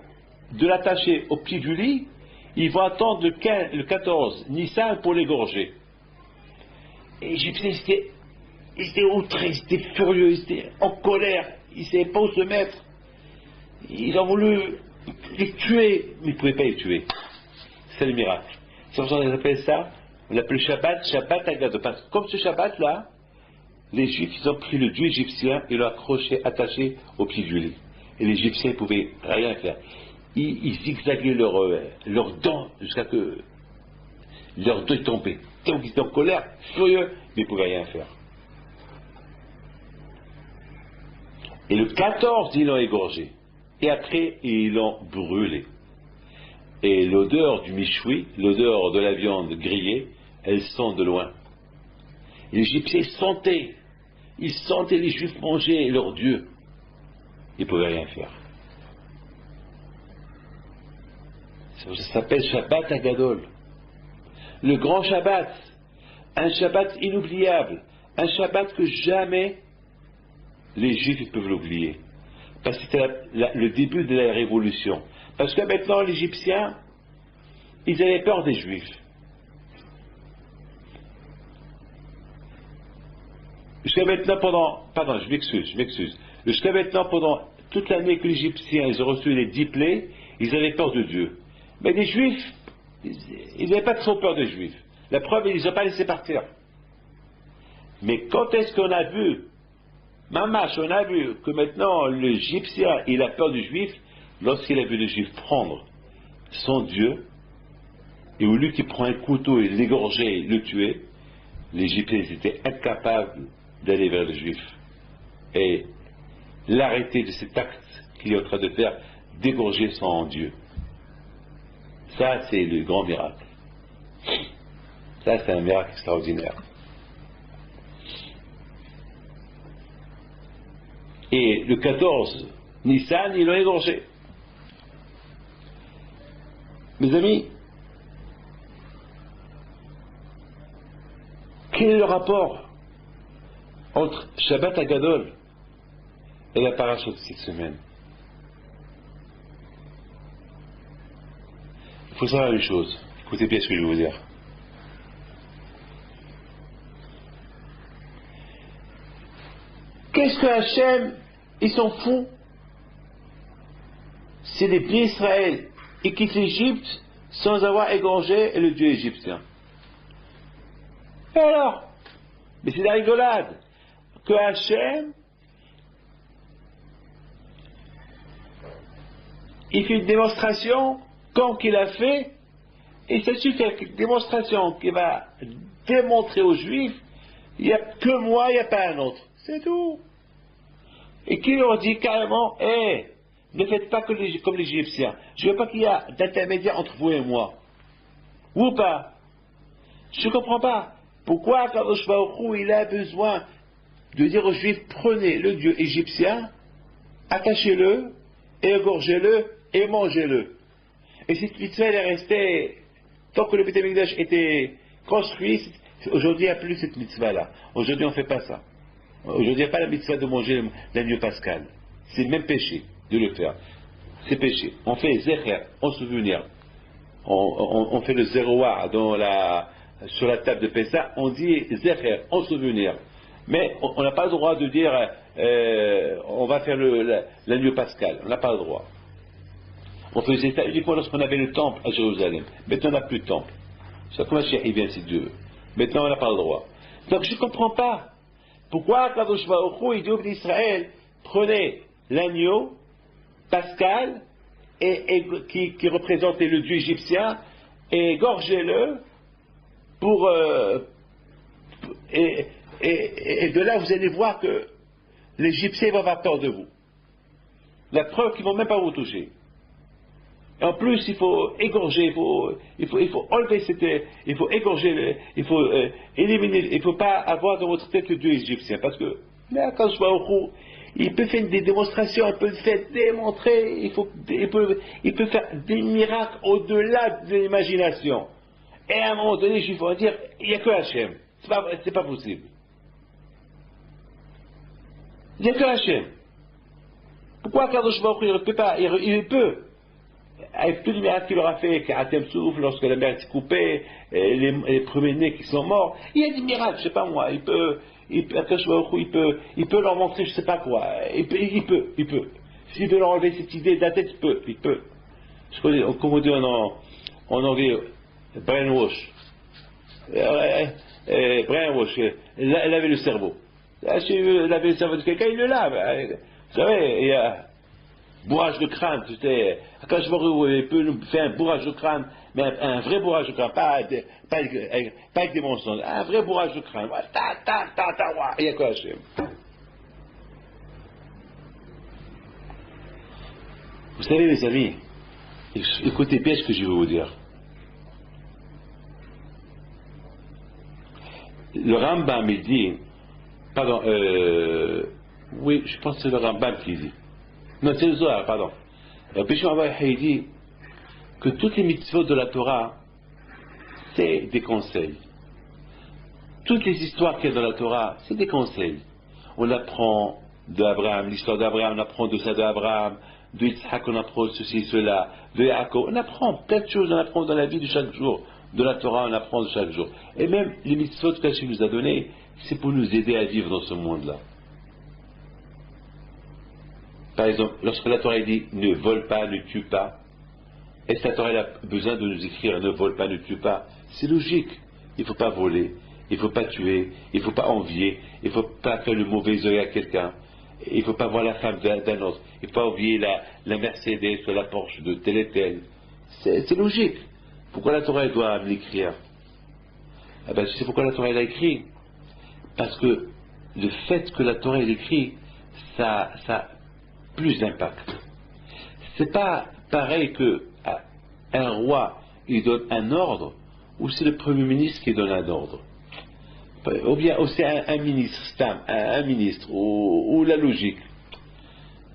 de l'attacher au pied du lit, ils vont attendre le 14 Nissan pour l'égorger. Et les Égyptiens, ils étaient outrés, ils étaient furieux, ils étaient en colère, ils ne savaient pas où se mettre. Ils ont voulu les tuer, mais ils ne pouvaient pas les tuer. C'est le miracle. C'est pour ça qu'on appelle ça, on l'appelle Shabbat Agadol. Parce que comme ce Shabbat-là, les Juifs, ils ont pris le dieu égyptien et l'ont accroché, attaché au pied du lit. Et les Égyptiens ne pouvaient rien faire. Ils zigzaguaient leurs dents jusqu'à que leurs dents tombaient. Donc ils étaient en colère, furieux, mais ils ne pouvaient rien faire. Et le 14, ils l'ont égorgé. Et après, ils l'ont brûlé. Et l'odeur du michoui, l'odeur de la viande grillée, elle sent de loin. Et les Égyptiens sentaient les Juifs manger leur Dieu. Ils ne pouvaient rien faire. Ça s'appelle Shabbat Agadol. Le grand Shabbat. Un Shabbat inoubliable. Un Shabbat que jamais les Juifs peuvent l'oublier. Parce que c'était le début de la révolution. Parce que maintenant, les Égyptiens, ils avaient peur des Juifs. Jusqu'à maintenant, je m'excuse. Jusqu'à maintenant, pendant toute l'année que les Égyptiens, ils ont reçu les 10 plaies, ils avaient peur de Dieu. Mais les Juifs, ils n'avaient pas trop peur des Juifs. La preuve, ils ne les ont pas laissés partir. Mais quand est-ce qu'on a vu, Mamash, on a vu que maintenant l'Égyptien, il a peur du Juif, lorsqu'il a vu le Juif prendre son Dieu, et au lieu qu'il prend un couteau et l'égorger, le tuer, les Égyptiens étaient incapables d'aller vers le Juif et l'arrêter de cet acte qu'il est en train de faire, d'égorger son Dieu. Ça, c'est le grand miracle. Ça, c'est un miracle extraordinaire. Et le 14 Nissan, ils l'ont égorgé. Mes amis, quel est le rapport entre Shabbat Agadol et la paracha de cette semaine? Il faut savoir une chose. Écoutez bien ce que je vais vous dire. Qu'est-ce que Hachem, ils sont fous? C'est des pays Israël. Ils quittent l'Égypte sans avoir égorgé le dieu égyptien. Et alors? Mais c'est la rigolade. Que Hachem, il fait une démonstration comme qu'il a fait, et ça suffit avec une démonstration qui va démontrer aux Juifs, il n'y a que moi, il n'y a pas un autre. C'est tout. Et qui leur dit carrément, ne faites pas comme les Égyptiens. Je ne veux pas qu'il y ait d'intermédiaire entre vous et moi. Ou pas. Je ne comprends pas. Pourquoi Kadosh Baruch Hu, il a besoin de dire aux Juifs, prenez le Dieu égyptien, attachez-le, et égorgez-le, et mangez-le. Et cette mitzvah, elle est restée, tant que le Beth Amikdash était construit, aujourd'hui, il n'y a plus cette mitzvah-là. Aujourd'hui, on ne fait pas ça. Aujourd'hui, il n'y a pas la mitzvah de manger l'agneau pascal. C'est le même péché de le faire. C'est péché. On fait zecher, en souvenir. On fait le zéroa sur la table de Pessah, on dit zecher, en souvenir. Mais on n'a pas le droit de dire on va faire l'agneau pascal. On n'a pas le droit. On faisait ça uniquement lorsqu'on avait le temple à Jérusalem. Maintenant, on n'a plus de temple. C'est comme si il vient si Dieu veut. Maintenant, on n'a pas le droit. Donc, je ne comprends pas. Pourquoi Kadosh Baruch Hu, il dit au peuple d'Israël, prenez l'agneau pascal qui représentait le dieu égyptien et égorgez-le et de là vous allez voir que l'Égyptien va avoir peur de vous. La preuve qu'ils ne vont même pas vous toucher. Et en plus, il faut égorger, il faut enlever il faut égorger, il faut éliminer, il ne faut pas avoir dans votre tête le dieu égyptien, parce que là, quand je vois au coup, il peut faire des démonstrations, il peut faire démontrer, il peut faire des miracles au-delà de l'imagination. Et à un moment donné, les Juifs vont dire, il n'y a que Hachem. C'est pas possible. Il n'y a que Hachem. Pourquoi Kadosh Baruch Hu, il ne peut pas, il peut. Avec tous les miracles qu'il aura fait, Karatem Souf, lorsque la mer s'est coupée, les premiers-nés qui sont morts, il y a des miracles, je ne sais pas moi, il peut leur montrer je ne sais pas quoi, il peut. S'il veut leur enlever cette idée de la tête, il peut. Je connais, comme on dit en anglais, brainwash. Brainwash, laver le cerveau. Si il veut laver le cerveau de quelqu'un, il le lave. Vous savez, il y a bourrage de crâne, tu sais, quand je vois il peut nous faire un bourrage de crâne, mais un vrai bourrage de crâne, pas avec des mensonges, un vrai bourrage de crâne, il y a quoi Hachem. Vous savez mes amis, écoutez bien ce que je vais vous dire. Le Rambam il dit, pardon, oui, je pense que c'est le Rambam qui dit. Non, c'est le Zohar, pardon. Rabbi Shimon Bar Yochai dit que toutes les mitzvot de la Torah, c'est des conseils. Toutes les histoires qu'il y a dans la Torah, c'est des conseils. On apprend d'Abraham, l'histoire d'Abraham, on apprend de ça d'Abraham, de Yitzhak, on apprend ceci, cela, de Yaakov. On apprend plein de choses, on apprend dans la vie de chaque jour. De la Torah, on apprend de chaque jour. Et même les mitzvot qu'Hachem nous a données, c'est pour nous aider à vivre dans ce monde-là. Par exemple, lorsque la Torah dit ne vole pas, ne tue pas, est-ce que la Torah a besoin de nous écrire ne vole pas, ne tue pas? C'est logique. Il ne faut pas voler, il ne faut pas tuer, il ne faut pas envier, il ne faut pas faire le mauvais œil à quelqu'un, il ne faut pas voir la femme d'un autre, il ne faut pas envier la Mercedes ou la Porsche de tel et tel. C'est logique. Pourquoi la Torah doit l'écrire? Eh bien, tu sais pourquoi la Torah l'a écrit? Parce que le fait que la Torah l'écrit, ça plus d'impact. C'est pas pareil que un roi il donne un ordre ou c'est le premier ministre qui donne un ordre. Ou bien aussi un ministre, un ministre ou la logique.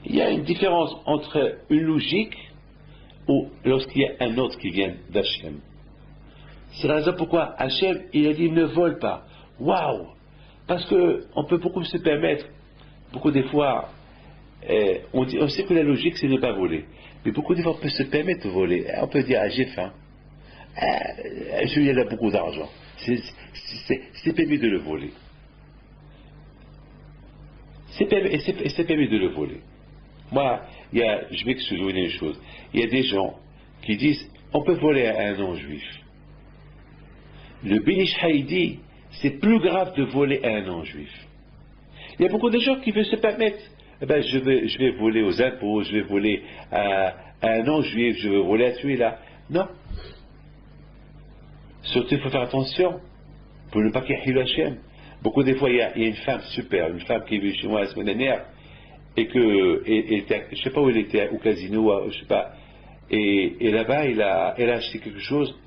Il y a une différence entre une logique ou lorsqu'il y a un ordre qui vient d'Hachem. C'est la raison pourquoi Hachem il a dit ne vole pas. Waouh! Parce que on peut beaucoup se permettre, beaucoup des fois. On sait que la logique c'est ne pas voler, mais beaucoup de fois on peut se permettre de voler. On peut dire j'ai faim, Julien a beaucoup d'argent, c'est permis de le voler, c'est permis de le voler. Moi, je vais vous dire une chose, il y a des gens qui disent on peut voler à un non-juif. Le Ben Ish Chai dit c'est plus grave de voler à un non-juif. Il y a beaucoup de gens qui veulent se permettre. Eh ben, je vais voler aux impôts, je vais voler à un non-juif, je vais voler à celui-là. Non. Surtout, il faut faire attention pour ne pas qu'il y ait Hachem. Beaucoup des fois, il y a une femme super, une femme qui est venue chez moi la semaine dernière, et que, je ne sais pas où elle était, au casino, je ne sais pas, et là-bas, elle a acheté quelque chose,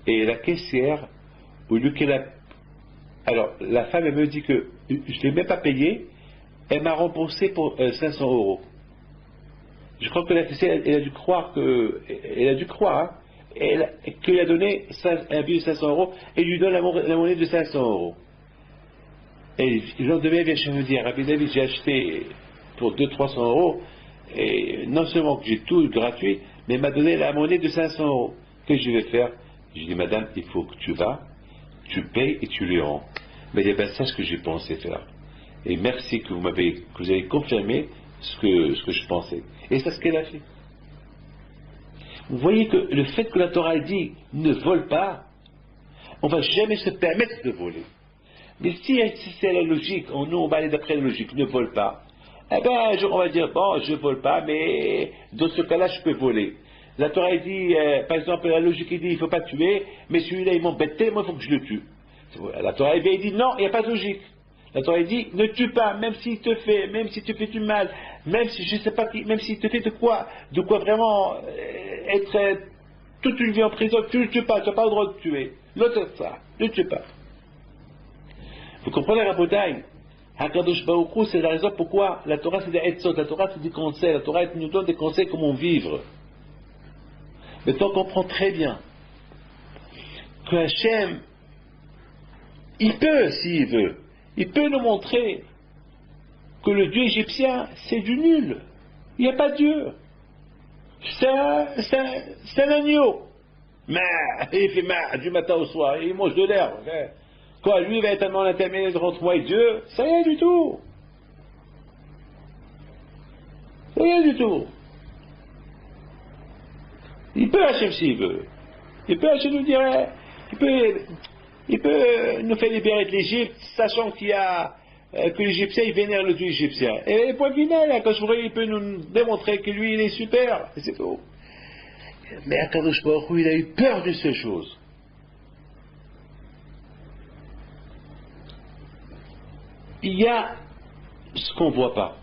et la caissière, au lieu qu'elle a Alors, la femme, elle me dit que je ne l'ai même pas payé, elle m'a remboursé pour 500 euros. Je crois que la caissière, elle a dû croire hein, qu'il a donné un billet de 500 euros et lui donne la monnaie de 500 euros. Et le lendemain, elle vient chez me dire, Rabbi David, j'ai acheté pour 200-300 euros, et non seulement que j'ai tout gratuit, mais elle m'a donné la monnaie de 500 euros. Qu'est-ce que je vais faire? Je dis, madame, il faut que tu vas, tu payes et tu lui rends. Mais il dit, ben, c'est ce que j'ai pensé faire. Et merci que vous avez confirmé ce que je pensais. Et c'est ce qu'elle a fait. Vous voyez que le fait que la Torah dit ne vole pas, on ne va jamais se permettre de voler. Mais si c'est la logique, nous on va aller d'après la logique, ne vole pas, eh ben on va dire, bon, je ne vole pas, mais dans ce cas-là, je peux voler. La Torah dit, par exemple, la logique dit, il ne faut pas tuer, mais celui-là, il m'embête tellement, il faut que je le tue. La Torah dit, non, il n'y a pas de logique. La Torah dit, ne tue pas, même s'il te fait du mal, même si je sais pas qui, même s'il te fait de quoi vraiment être toute une vie en prison, tu ne le tues pas, tu n'as pas le droit de tuer. L'autre ça, ne tue pas. Vous comprenez, Rabotai? Hakadosh Baruch Hu, c'est la raison pourquoi la Torah c'est des etzot, la Torah c'est des conseils, la Torah nous donne des conseils comment vivre. Mais tant qu'on comprend très bien que Hachem, il peut, s'il veut, il peut nous montrer que le Dieu égyptien, c'est du nul. Il n'y a pas de Dieu. C'est un agneau. Mais il fait mal du matin au soir, il mange de l'herbe. Quoi, lui va être tellement intermédiaire entre moi et Dieu, c'est rien du tout. C'est rien du tout. Il peut Hachem s'il veut. Il peut Hachem nous dire, il peut nous faire libérer de l'Égypte, sachant qu'il y a que l'Égyptien il vénère le Dieu égyptien. Et point final, quand je voudrais, il peut nous démontrer que lui il est super. C'est tout. Mais Akadosh Baruch Hu, il a eu peur d'une seule chose. Il y a ce qu'on ne voit pas,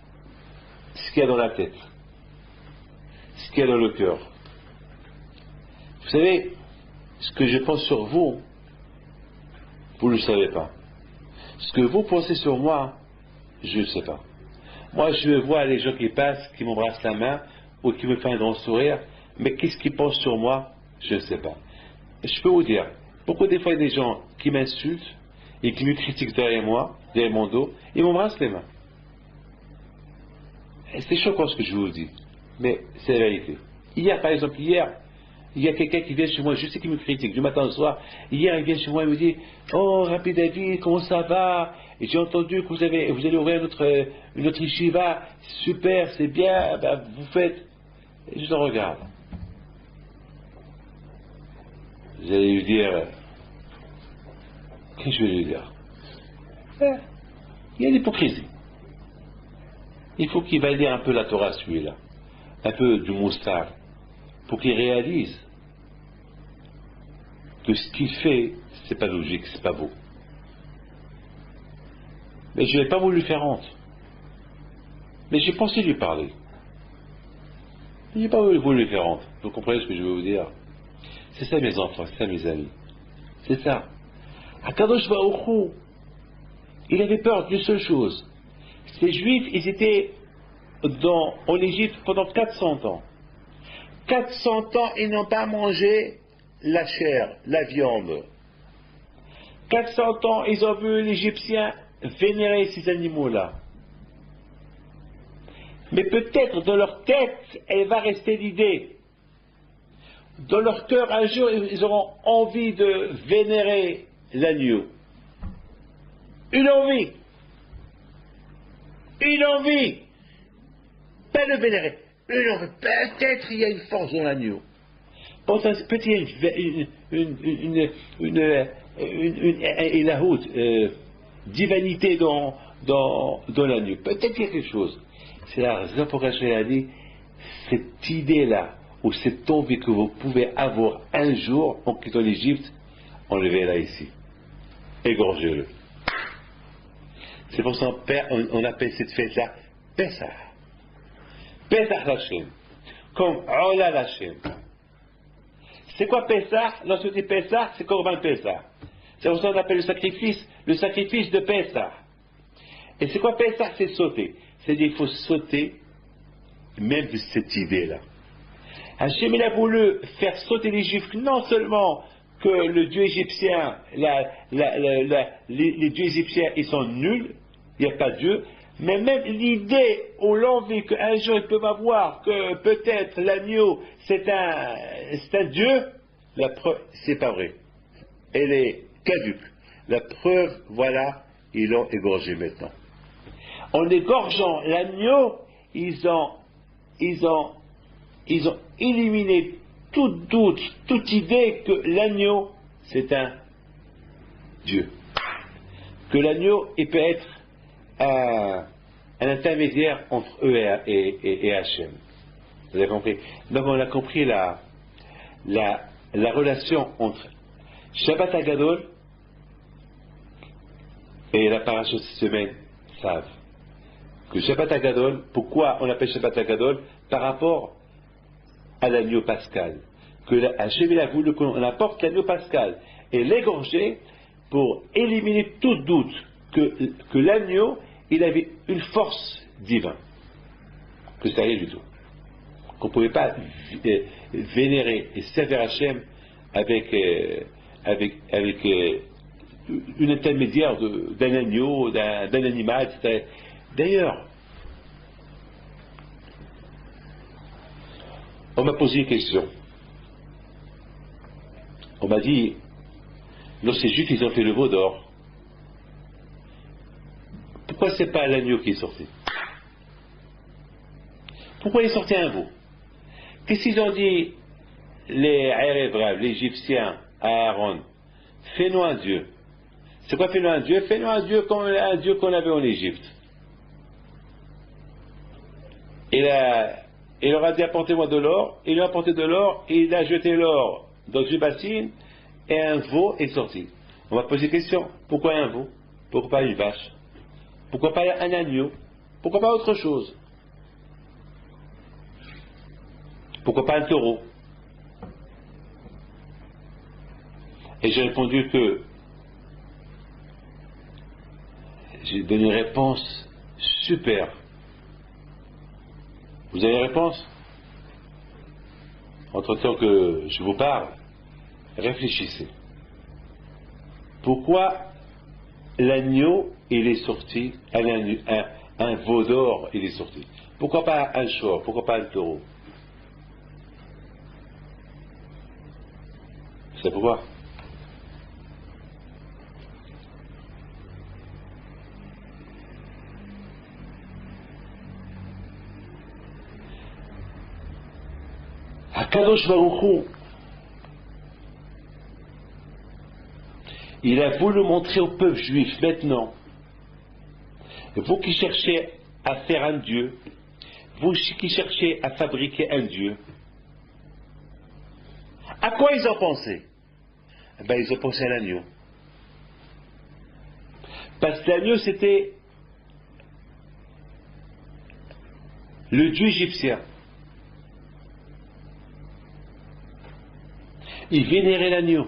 ce qu'il y a dans la tête, ce qu'il y a dans le cœur. Vous savez, ce que je pense sur vous, vous ne le savez pas. Ce que vous pensez sur moi, je ne sais pas. Moi, je vois les gens qui passent, qui m'embrassent la main, ou qui me font un grand sourire, mais qu'est-ce qu'ils pensent sur moi, je ne sais pas. Je peux vous dire, pourquoi des fois il y a des gens qui m'insultent, et qui me critiquent derrière moi, derrière mon dos, ils m'embrassent les mains. C'est choquant ce que je vous dis, mais c'est la vérité. Hier, par exemple, il y a quelqu'un qui vient chez moi, je sais qu'il me critique, du matin au soir. Hier, il vient chez moi et me dit, oh, Rabbi David, comment ça va? Et j'ai entendu que vous allez ouvrir une autre yeshiva, super, c'est bien, ben, vous faites. Et je le regarde. Vous allez lui dire, qu'est-ce que je vais lui dire? Il y a l'hypocrisie. Il faut qu'il va lire un peu la Torah, celui-là, un peu du Moussar, pour qu'il réalise que ce qu'il fait, c'est pas logique, c'est pas beau. Mais je n'ai pas voulu lui faire honte. Mais j'ai pensé lui parler. Je n'ai pas voulu lui faire honte. Vous comprenez ce que je veux vous dire? C'est ça mes enfants, c'est ça mes amis. C'est ça. Akadosh Baruch Hu, il avait peur d'une seule chose. Ces Juifs, ils étaient en Égypte pendant 400 ans. 400 ans, ils n'ont pas mangé la chair, la viande. 400 ans, ils ont vu l'Égyptien vénérer ces animaux-là. Mais peut-être dans leur tête, elle va rester l'idée. Dans leur cœur, un jour, ils auront envie de vénérer l'agneau. Une envie. Une envie. Pas le vénérer. Une envie. Peut-être il y a une force dans l'agneau. Peut-être il y a une divinité dans l'agneau. Peut-être il y a quelque chose. C'est la raison pour laquelle je dit, cette idée-là, ou cette envie que vous pouvez avoir un jour en quittant l'Égypte, enlevez-la ici. Égorgez-le. C'est pour ça qu'on appelle cette fête-là Pessah. Pessah Hashem. Comme Ola Hashem. C'est quoi Pessah? Lorsque tu dis Pessah, c'est Korban Pessah. C'est pour ça qu'on appelle le sacrifice de Pessah. Et c'est quoi Pessah? C'est sauter. C'est-à-dire qu'il faut sauter même de cette idée-là. Hachem, il a voulu faire sauter les Juifs, non seulement que le Dieu égyptien, les dieux égyptiens, ils sont nuls, il n'y a pas de Dieu, mais même l'idée ou l'envie qu'un jour ils peuvent avoir que peut-être l'agneau c'est un Dieu, la preuve, c'est pas vrai. Elle est caduque. La preuve, voilà, ils l'ont égorgé maintenant. En égorgeant l'agneau, ils ont éliminé tout doute, toute idée que l'agneau, c'est un Dieu. Que l'agneau, il peut être un intermédiaire entre eux et Hachem. Vous avez compris? Donc on a compris la relation entre Shabbat Hagadol et la paracha de cette semaine savent que Shabbat Hagadol, pourquoi on appelle Shabbat Hagadol? Par rapport à l'agneau pascal. Que Hachem a voulu qu'on apporte l'agneau pascal et l'égorger pour éliminer tout doute que l'agneau, il avait une force divine. Que ça rien du tout. Qu'on ne pouvait pas vénérer et servir Hachem avec une intermédiaire d'un agneau, d'un animal, etc. D'ailleurs, on m'a posé une question. On m'a dit, lorsque les Juifs ils ont fait le veau d'or, pourquoi c'est pas l'agneau qui est sorti? Pourquoi il est sorti un veau? Qu'est-ce qu'ils ont dit les Erev, les Égyptiens à Aaron? Fais-nous un Dieu. C'est quoi fais-nous un Dieu? Fais-nous un Dieu comme un Dieu qu'on avait en Égypte. Il leur a dit apportez-moi de l'or, il lui a apporté de l'or, et il a jeté l'or dans une bassine, et un veau est sorti. On va poser la question, pourquoi un veau? Pourquoi pas une vache? Pourquoi pas un agneau? Pourquoi pas autre chose? Pourquoi pas un taureau? Et j'ai répondu que j'ai donné une réponse super. Vous avez une réponse? Entre-temps que je vous parle, réfléchissez. Pourquoi l'agneau, il est sorti, un veau d'or, il est sorti? Pourquoi pas un chor? Pourquoi pas un taureau? C'est pourquoi? Akadosh Baruch Hu, il a voulu montrer au peuple juif maintenant, vous qui cherchez à faire un Dieu, vous qui cherchez à fabriquer un Dieu, à quoi ils ont pensé? Ils ont pensé à l'agneau. Parce que l'agneau c'était le Dieu égyptien. Ils vénéraient l'agneau.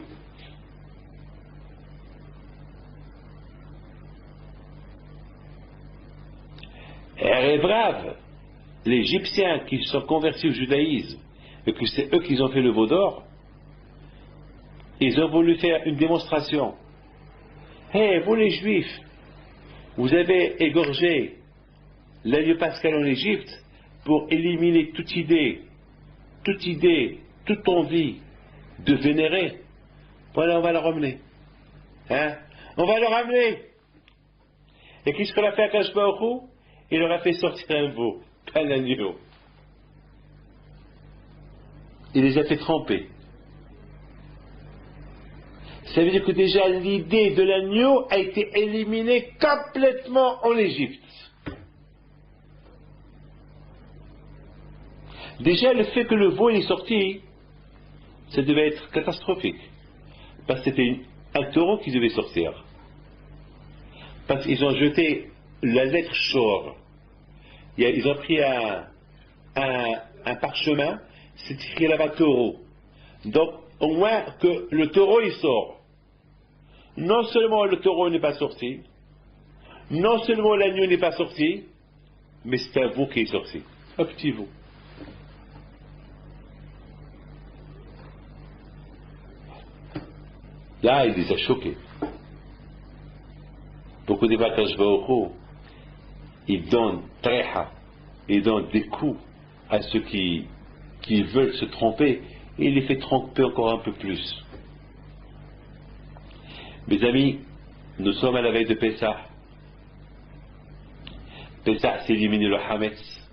Erev, les Égyptiens qui sont convertis au judaïsme, et que c'est eux qui ont fait le veau d'or, ils ont voulu faire une démonstration. Hey, vous les Juifs, vous avez égorgé l'agneau pascal en Égypte pour éliminer toute idée, toute envie de vénérer. Voilà, on va le ramener. On va le ramener. Et qu'est-ce qu'on a fait à Akadosh Baruch Hu? Il leur a fait sortir un veau, pas un agneau. Il les a fait tremper. Ça veut dire que déjà l'idée de l'agneau a été éliminée complètement en Égypte. Déjà le fait que le veau est sorti, ça devait être catastrophique. Parce que c'était un taureau qui devait sortir. Parce qu'ils ont jeté la lettre Shor. Ils ont pris un parchemin, c'est écrit là-bas taureau. Donc, au moins que le taureau il sort. non seulement le taureau n'est pas sorti, non seulement l'agneau n'est pas sorti, mais c'est un veau qui est sorti. Un petit veau. Là, il les a choqués. Beaucoup de Akadosh Baruch Hu, il donne tréha, il donne des coups à ceux qui veulent se tromper, et il les fait tromper encore un peu plus. Mes amis, nous sommes à la veille de Pessah. Pessah, c'est éliminer le Hametz.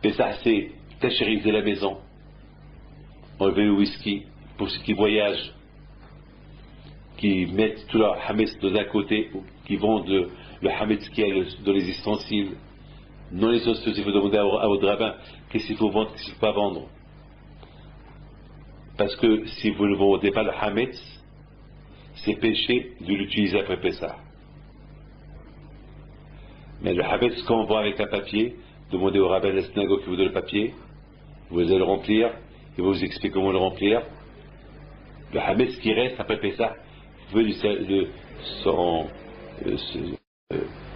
Pessah, c'est tachériser la maison, enlever le whisky pour ceux qui voyagent, qui mettent tout leur Hametz de un côté, ou qui vendent le Hametz qui est dans les ustensiles. Non les ustensiles, il faut demander à votre rabbin qu'est-ce qu'il faut vendre, qu'est-ce qu'il ne faut pas vendre. Parce que si vous ne vendez pas le Hametz, c'est péché de l'utiliser après Pessah. Mais le Hametz, quand on voit avec un papier, demandez au rabbin de la synagogue qui vous donne le papier, vous allez le remplir, il va vous expliquer comment le remplir. Le Hametz qui reste après Pessah, vous pouvez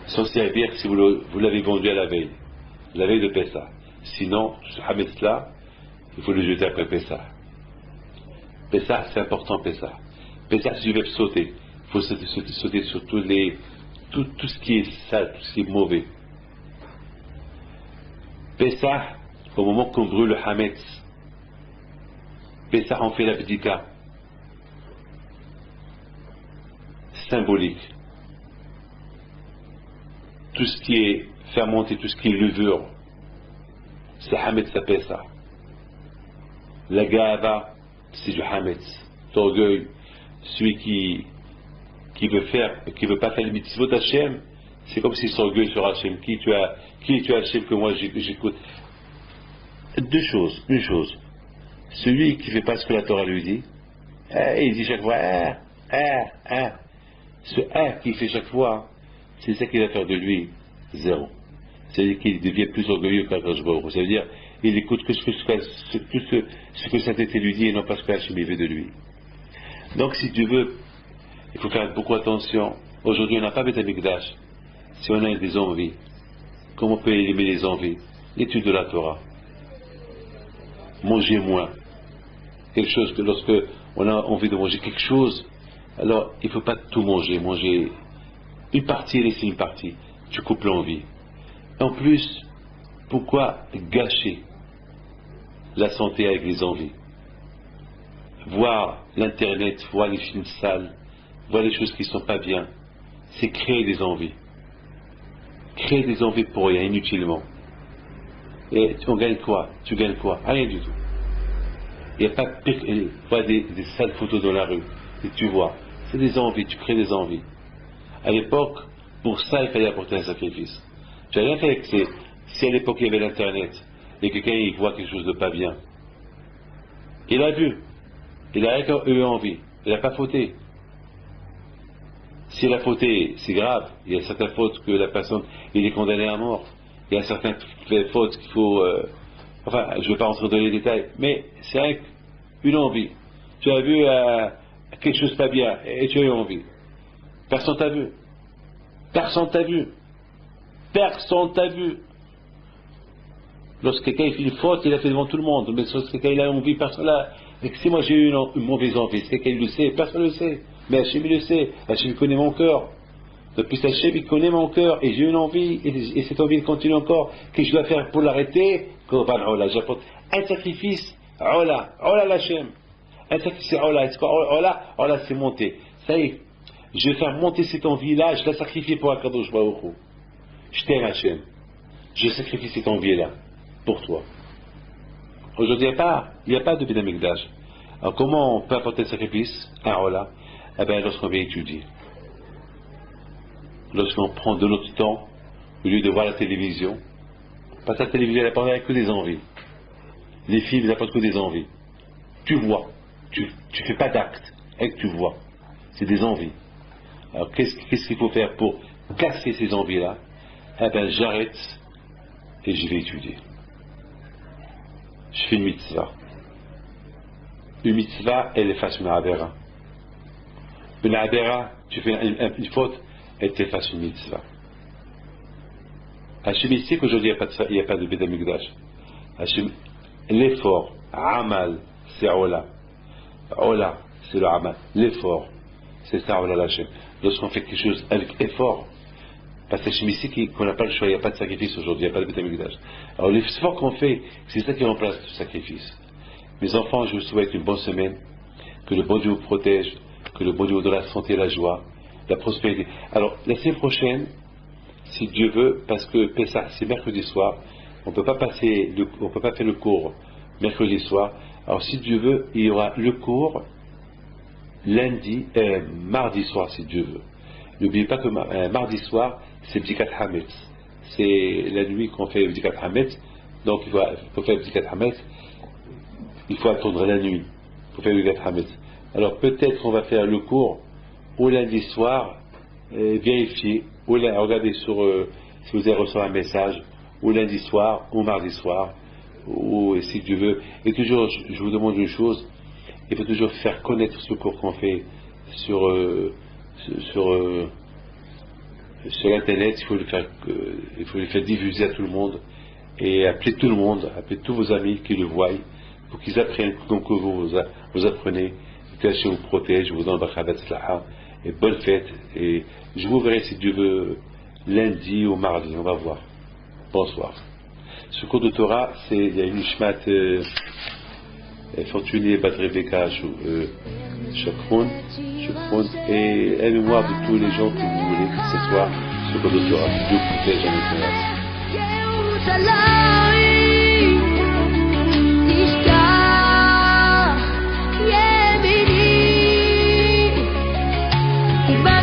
s'en servir si vous l'avez vendu à la veille de Pessah. Sinon, ce Hametz-là, il faut le jeter après Pessah. Pessah, c'est important, Pessah. Pessah, si tu veux sauter, il faut sauter sur tout ce qui est sale, tout ce qui est mauvais. Pessah, au moment qu'on brûle le Hametz, Pessah, on fait la bdika. Symbolique. Tout ce qui est fermenté, tout ce qui est levure, c'est Hametz à Pessah. La gava, c'est du Hametz. L'orgueil, celui qui veut pas faire le mitzvot d'Hachem, c'est comme s'il s'orgueille sur Hachem. Qui tu es Hachem que moi j'écoute? Deux choses. Une chose, celui qui fait pas ce que la Torah lui dit, il dit chaque fois, ce qu'il fait chaque fois, c'est ça qui va faire de lui zéro. C'est-à-dire qu'il devient plus orgueilleux qu'Akadosh Baruch Hu. Ça veut dire, il écoute que ce que sa tête lui dit et non pas ce que Hachem veut de lui. Donc si tu veux, il faut faire beaucoup attention. Aujourd'hui, on n'a pas Beth Amikdash. Si on a des envies, comment on peut éliminer les envies? L'étude de la Torah. Manger moins. Quelque chose que lorsque on a envie de manger quelque chose, alors il ne faut pas tout manger. Manger une partie et laisser une partie. Tu coupes l'envie. En plus, pourquoi gâcher la santé avec les envies? Voir l'internet, voir les films sales, voir les choses qui ne sont pas bien, c'est créer des envies. Créer des envies pour rien, inutilement. Et on gagne quoi? Tu gagnes quoi? Rien du tout. Il n'y a pas de pire. Vois des sales photos dans la rue, et tu vois. C'est des envies, tu crées des envies. À l'époque, pour ça, il fallait apporter un sacrifice. Tu n'as rien fait avec si à l'époque il y avait l'internet, et quelqu'un il voit quelque chose de pas bien. Il a vu. Il a eu envie. Il n'a pas fauté. S'il a fauté, c'est grave. Il y a certaines fautes que la personne, il est condamné à mort. Il y a certaines fautes qu'il faut... enfin, je ne vais pas rentrer dans les détails, mais c'est rien qu'une envie. Tu as vu quelque chose pas bien et tu as eu envie. Personne t'a vu. Personne t'a vu. Personne t'a vu. Lorsque quelqu'un fait une faute, il a fait devant tout le monde. Mais lorsque quelqu'un a envie, personne là. Et si moi j'ai eu une mauvaise envie, c'est quelqu'un le sait, personne ne le sait. Mais Hachem il le sait. Hachem connaît mon cœur. Depuis Hachem il connaît mon cœur et j'ai une envie et cette envie continue encore. Qu'est-ce que je dois faire pour l'arrêter? J'apporte un sacrifice. Ola l'Hachem. Un sacrifice. Ola c'est monter. Ça y est. Je vais faire monter cette envie-là. Je la sacrifie pour Akadosh Baruch Hu. Je t'aime Hachem. Je sacrifie cette envie-là pour toi. Aujourd'hui, il n'y a pas de Beth Amikdash. Alors, comment on peut apporter le sacrifice? Eh bien, lorsqu'on vient étudier. Lorsqu'on prend de notre temps, au lieu de voir la télévision. Parce que la télévision, elle n'apporte que des envies. Les films, ils n'apportent que des envies. Tu vois. Tu ne fais pas d'acte. Et que tu vois. C'est des envies. Alors, qu'est-ce qu'il faut faire pour casser ces envies-là? Eh bien, j'arrête et je vais étudier. Je fais une mitzvah. une mitzvah, elle efface une avera. Une avera, tu fais une faute, elle t'efface une mitzvah. Hachem sait qu'aujourd'hui il n'y a pas de Beth Amikdash. L'effort, amal, c'est ola. Ola, c'est le amal. L'effort, c'est ça, ola l'Hachem. Lorsqu'on fait quelque chose avec effort, parce que Hachem sait qu'on n'a pas le choix, il n'y a pas de sacrifice aujourd'hui, il n'y a pas de Beth Amikdash. Alors l'effort qu'on fait, c'est ça qui remplace le sacrifice. Mes enfants, je vous souhaite une bonne semaine, que le bon Dieu vous protège, que le bon Dieu vous donne la santé, la joie, la prospérité. Alors, la semaine prochaine, si Dieu veut, parce que Pessah, c'est mercredi soir, on ne peut pas faire le cours mercredi soir. Alors, si Dieu veut, il y aura le cours mardi soir, si Dieu veut. N'oubliez pas que mardi soir, c'est Bdikat Hametz. C'est la nuit qu'on fait Bdikat Hametz. Donc, pour faire Bdikat Hametz, il faut attendre la nuit pour faire Bdikat Hametz. Alors, peut-être qu'on va faire le cours au lundi soir, vérifier, ou regardez si vous avez reçu un message, ou lundi soir, ou mardi soir, ou si Dieu veut. Et toujours, je vous demande une chose, il faut toujours faire connaître ce cours qu'on fait sur Internet, il faut le faire diffuser à tout le monde, et appeler tout le monde, appeler tous vos amis qui le voient, pour qu'ils apprennent comme que vous apprenez, que Hachem vous protège, vous donne Bachabat Slaha, et bonne fête, et je vous verrai si Dieu veut lundi ou mardi, on va voir. Bonsoir. Ce cours de Torah, il y a une Nishmat Fortuné Bat Rebecca Chokron, et la mémoire de tous les gens que vous voulez ce soir, ce cours de Torah, que Dieu protège à notre Bye.